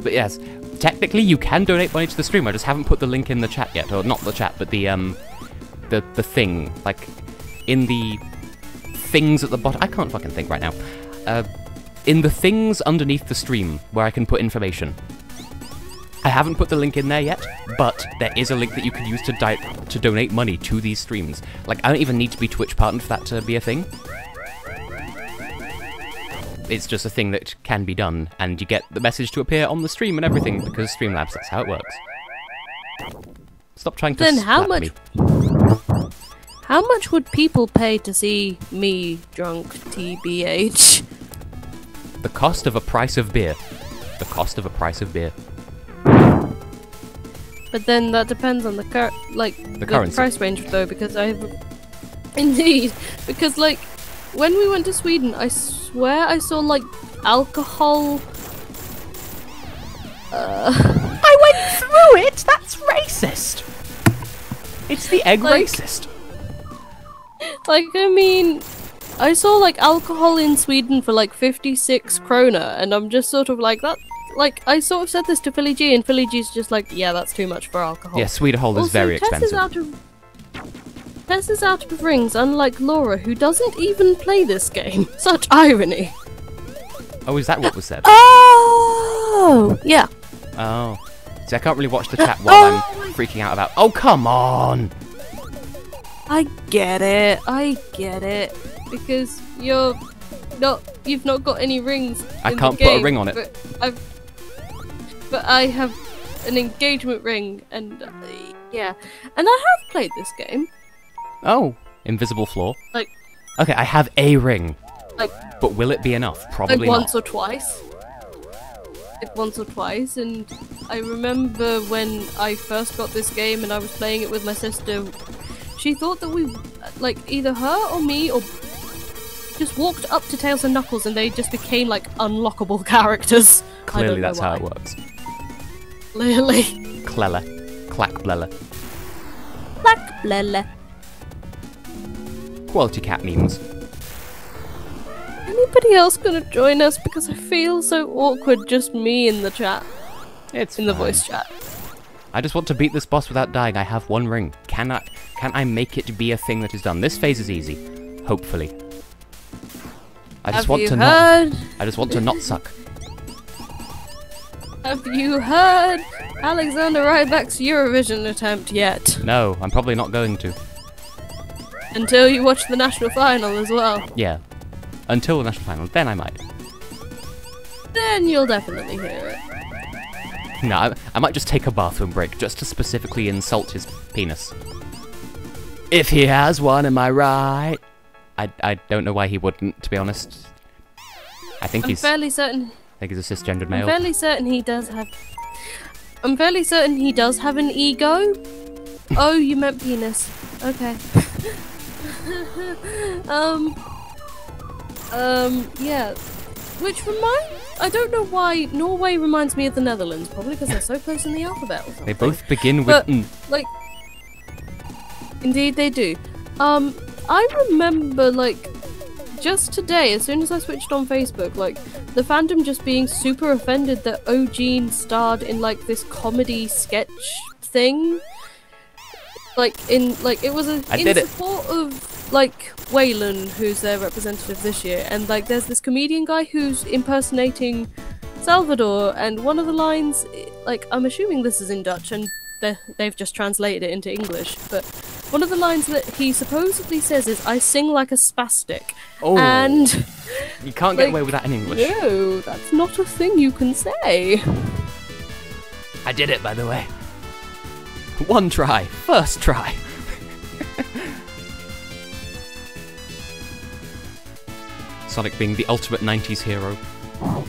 But yes, technically you can donate money to the stream. I just haven't put the link in the chat yet. Or not the chat, but the thing. Like, in the things at the bottom. I can't fucking think right now. In the things underneath the stream where I can put information. I haven't put the link in there yet, but there is a link that you can use to donate money to these streams. Like, I don't even need to be Twitch partnered for that to be a thing. It's just a thing that can be done, and you get the message to appear on the stream and everything, because Streamlabs, that's how it works. Stop trying to slap me. How much would people pay to see me drunk, TBH? The cost of a price of beer. The cost of a price of beer. But then that depends on the currency. price range though, because Indeed, because like, when we went to Sweden, I swear I saw like alcohol... I went through it! That's racist! It's the egg racist. Like, I mean, I saw like alcohol in Sweden for like 56 krona, and I'm just sort of like, that. Like, I sort of said this to Philly G, and Philly G's just like, yeah, that's too much for alcohol. Yeah, Swedenhold is very expensive. Tess is out of rings, unlike Laura, who doesn't even play this game. Such irony. Oh, is that what was said? Oh! Yeah. Oh. See, I can't really watch the chat while I'm freaking out about... Oh, come on! I get it. Because you've not got any rings. I can't put a ring on it. But I have an engagement ring, and yeah. And I have played this game. Oh, invisible floor. Like, okay, I have a ring. Like, but will it be enough? Probably not. Once or twice. Once or twice, and I remember when I first got this game and I was playing it with my sister. She thought that we, like, either her or me or just walked up to Tails and Knuckles and they just became like unlockable characters. Clearly, that's how it works. Clearly. Clella. Clack blella. Clack blella. Quality cat memes. Anybody else gonna join us? Because I feel so awkward, just me in the chat. It's in the voice chat. I just want to beat this boss without dying. I have one ring. Can I make it be a thing that is done? This phase is easy. Hopefully. I just want to not suck. Have you heard Alexander Rybak's Eurovision attempt yet? No, I'm probably not going to. Until you watch the national final as well. Yeah. Until the national final, then I might. Then you'll definitely hear it. No, I might just take a bathroom break just to specifically insult his penis. If he has one, am I right? I don't know why he wouldn't, to be honest. I think he's fairly certain. I think he's a cisgendered male. I'm fairly certain he does have an ego. Oh, you meant penis. Okay. Yeah. Which I don't know why Norway reminds me of the Netherlands. Probably because they're so close in the alphabet or something. They both begin with N. Like, indeed they do. I remember, like, just today, as soon as I switched on Facebook, like, the fandom just being super offended that O'Gene starred in, like, this comedy sketch thing. Like, it was in support of, like, Waylon, who's their representative this year, and, like, there's this comedian guy who's impersonating Salvador, and one of the lines, like, I'm assuming this is in Dutch, and they've just translated it into English, but one of the lines that he supposedly says is, I sing like a spastic. Oh, and you can't get away with that in English. No, that's not a thing you can say. I did it, by the way. One try. First try. Sonic being the ultimate 90s hero.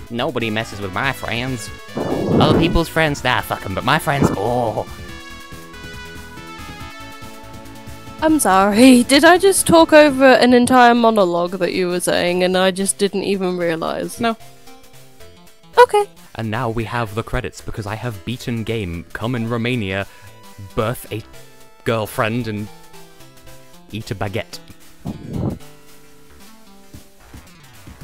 Nobody messes with my friends. Other people's friends, nah, fuck them, but my friends, oh. I'm sorry, did I just talk over an entire monologue that you were saying and I just didn't even realise? No. Okay. And now we have the credits, because I have beaten game, come in Romania, birth a girlfriend, and eat a baguette.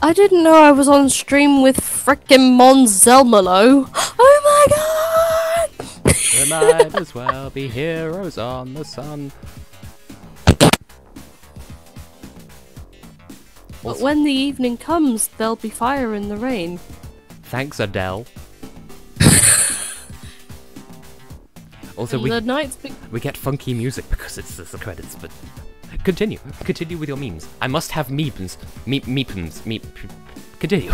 I didn't know I was on stream with frickin' Mons Zelmerlo. Oh my god! We might as well be heroes on the sun. But when the evening comes, there'll be fire in the rain. Thanks, Adele. Also, we get funky music because it's the credits, but continue with your memes. I must have meepens. Continue.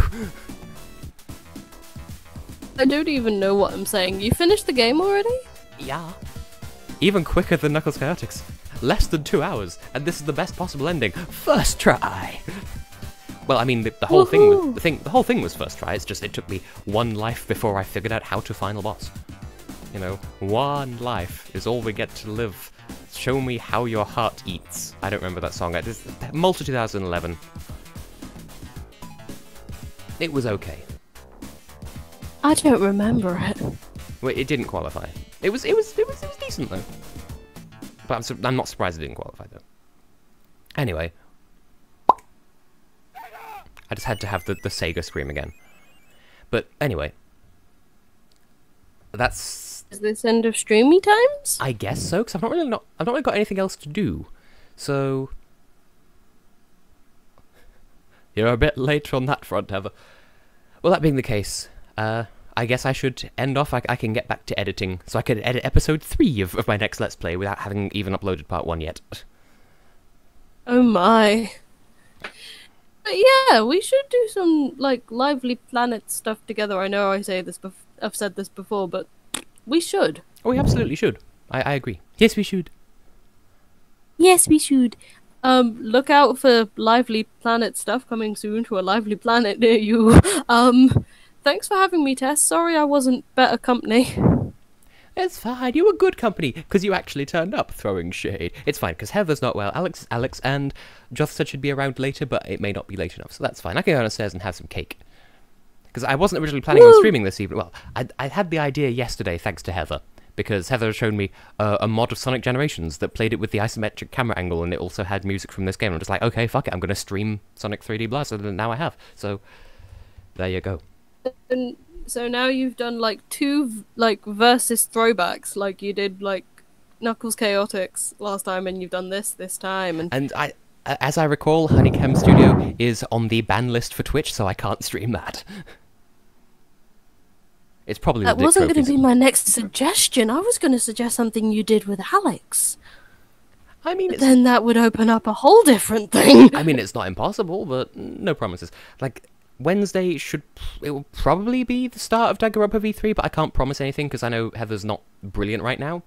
I don't even know what I'm saying. You finished the game already? Yeah. Even quicker than Knuckles Chaotix. Less than 2 hours, and this is the best possible ending. First try. Well, I mean, the whole thing was the whole thing was first try. It's just it took me one life before I figured out how to final boss. You know, one life is all we get to live. Show me how your heart eats. I don't remember that song. It's Malta 2011. It was okay. I don't remember it. Well, it didn't qualify. It was decent though. But I'm not surprised it didn't qualify though. Anyway, I just had to have the Sega scream again. But anyway, that's. Is this end of streamy times? I guess so, because I've not really got anything else to do. So you're a bit late on that front, Heather. Well, that being the case, I guess I should end off. I can get back to editing, so I can edit episode 3 of my next Let's Play without having even uploaded part 1 yet. Oh my. But yeah, we should do some, like, Lively Planet stuff together. I know I've said this before, but we should. Oh, we absolutely should. I agree. Yes, we should. Yes, we should. Look out for Lively Planet stuff coming soon to a Lively Planet near you. Thanks for having me, Tess. Sorry I wasn't better company. It's fine. You were good company, because you actually turned up throwing shade. It's fine, because Heather's not well, Alex is Alex, and Joth said she'd be around later, but it may not be late enough, so that's fine. I can go downstairs and have some cake. Because I wasn't originally planning on streaming this evening. Well, I had the idea yesterday, thanks to Heather, because Heather had shown me a mod of Sonic Generations that played it with the isometric camera angle, and it also had music from this game. I'm just like, okay, fuck it, I'm going to stream Sonic 3D Blast, and now I have. So, there you go. And so now you've done, like, 2, like, versus throwbacks, like you did, like, Knuckles Chaotix last time, and you've done this time. And as I recall, Honeycomb Studio is on the ban list for Twitch, so I can't stream that. It's probably that wasn't going to be my next suggestion. I was going to suggest something you did with Alex. I mean, then that would open up a whole different thing. I mean, it's not impossible, but no promises. Like, Wednesday it will probably be the start of Danganronpa V3, but I can't promise anything because I know Heather's not brilliant right now.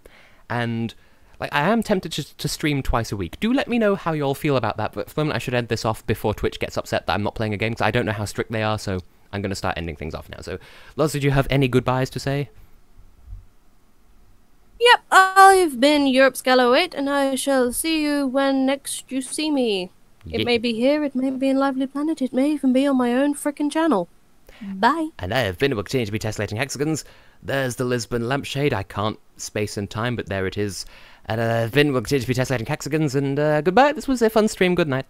And, like, I am tempted to stream twice a week. Do let me know how you all feel about that, but for the moment I should end this off before Twitch gets upset that I'm not playing a game, because I don't know how strict they are, so I'm going to start ending things off now. So, Loz, did you have any goodbyes to say? Yep, I've been EuropeScalo8, and I shall see you when next you see me. It may be here, it may be in Lively Planet, it may even be on my own frickin' channel. Bye. And I have been, will continue to be Tessellating Hexagons. There's the Lisbon lampshade. I can't space and time, but there it is. And I've been, will continue to be Tessellating Hexagons, and goodbye. This was a fun stream. Good night.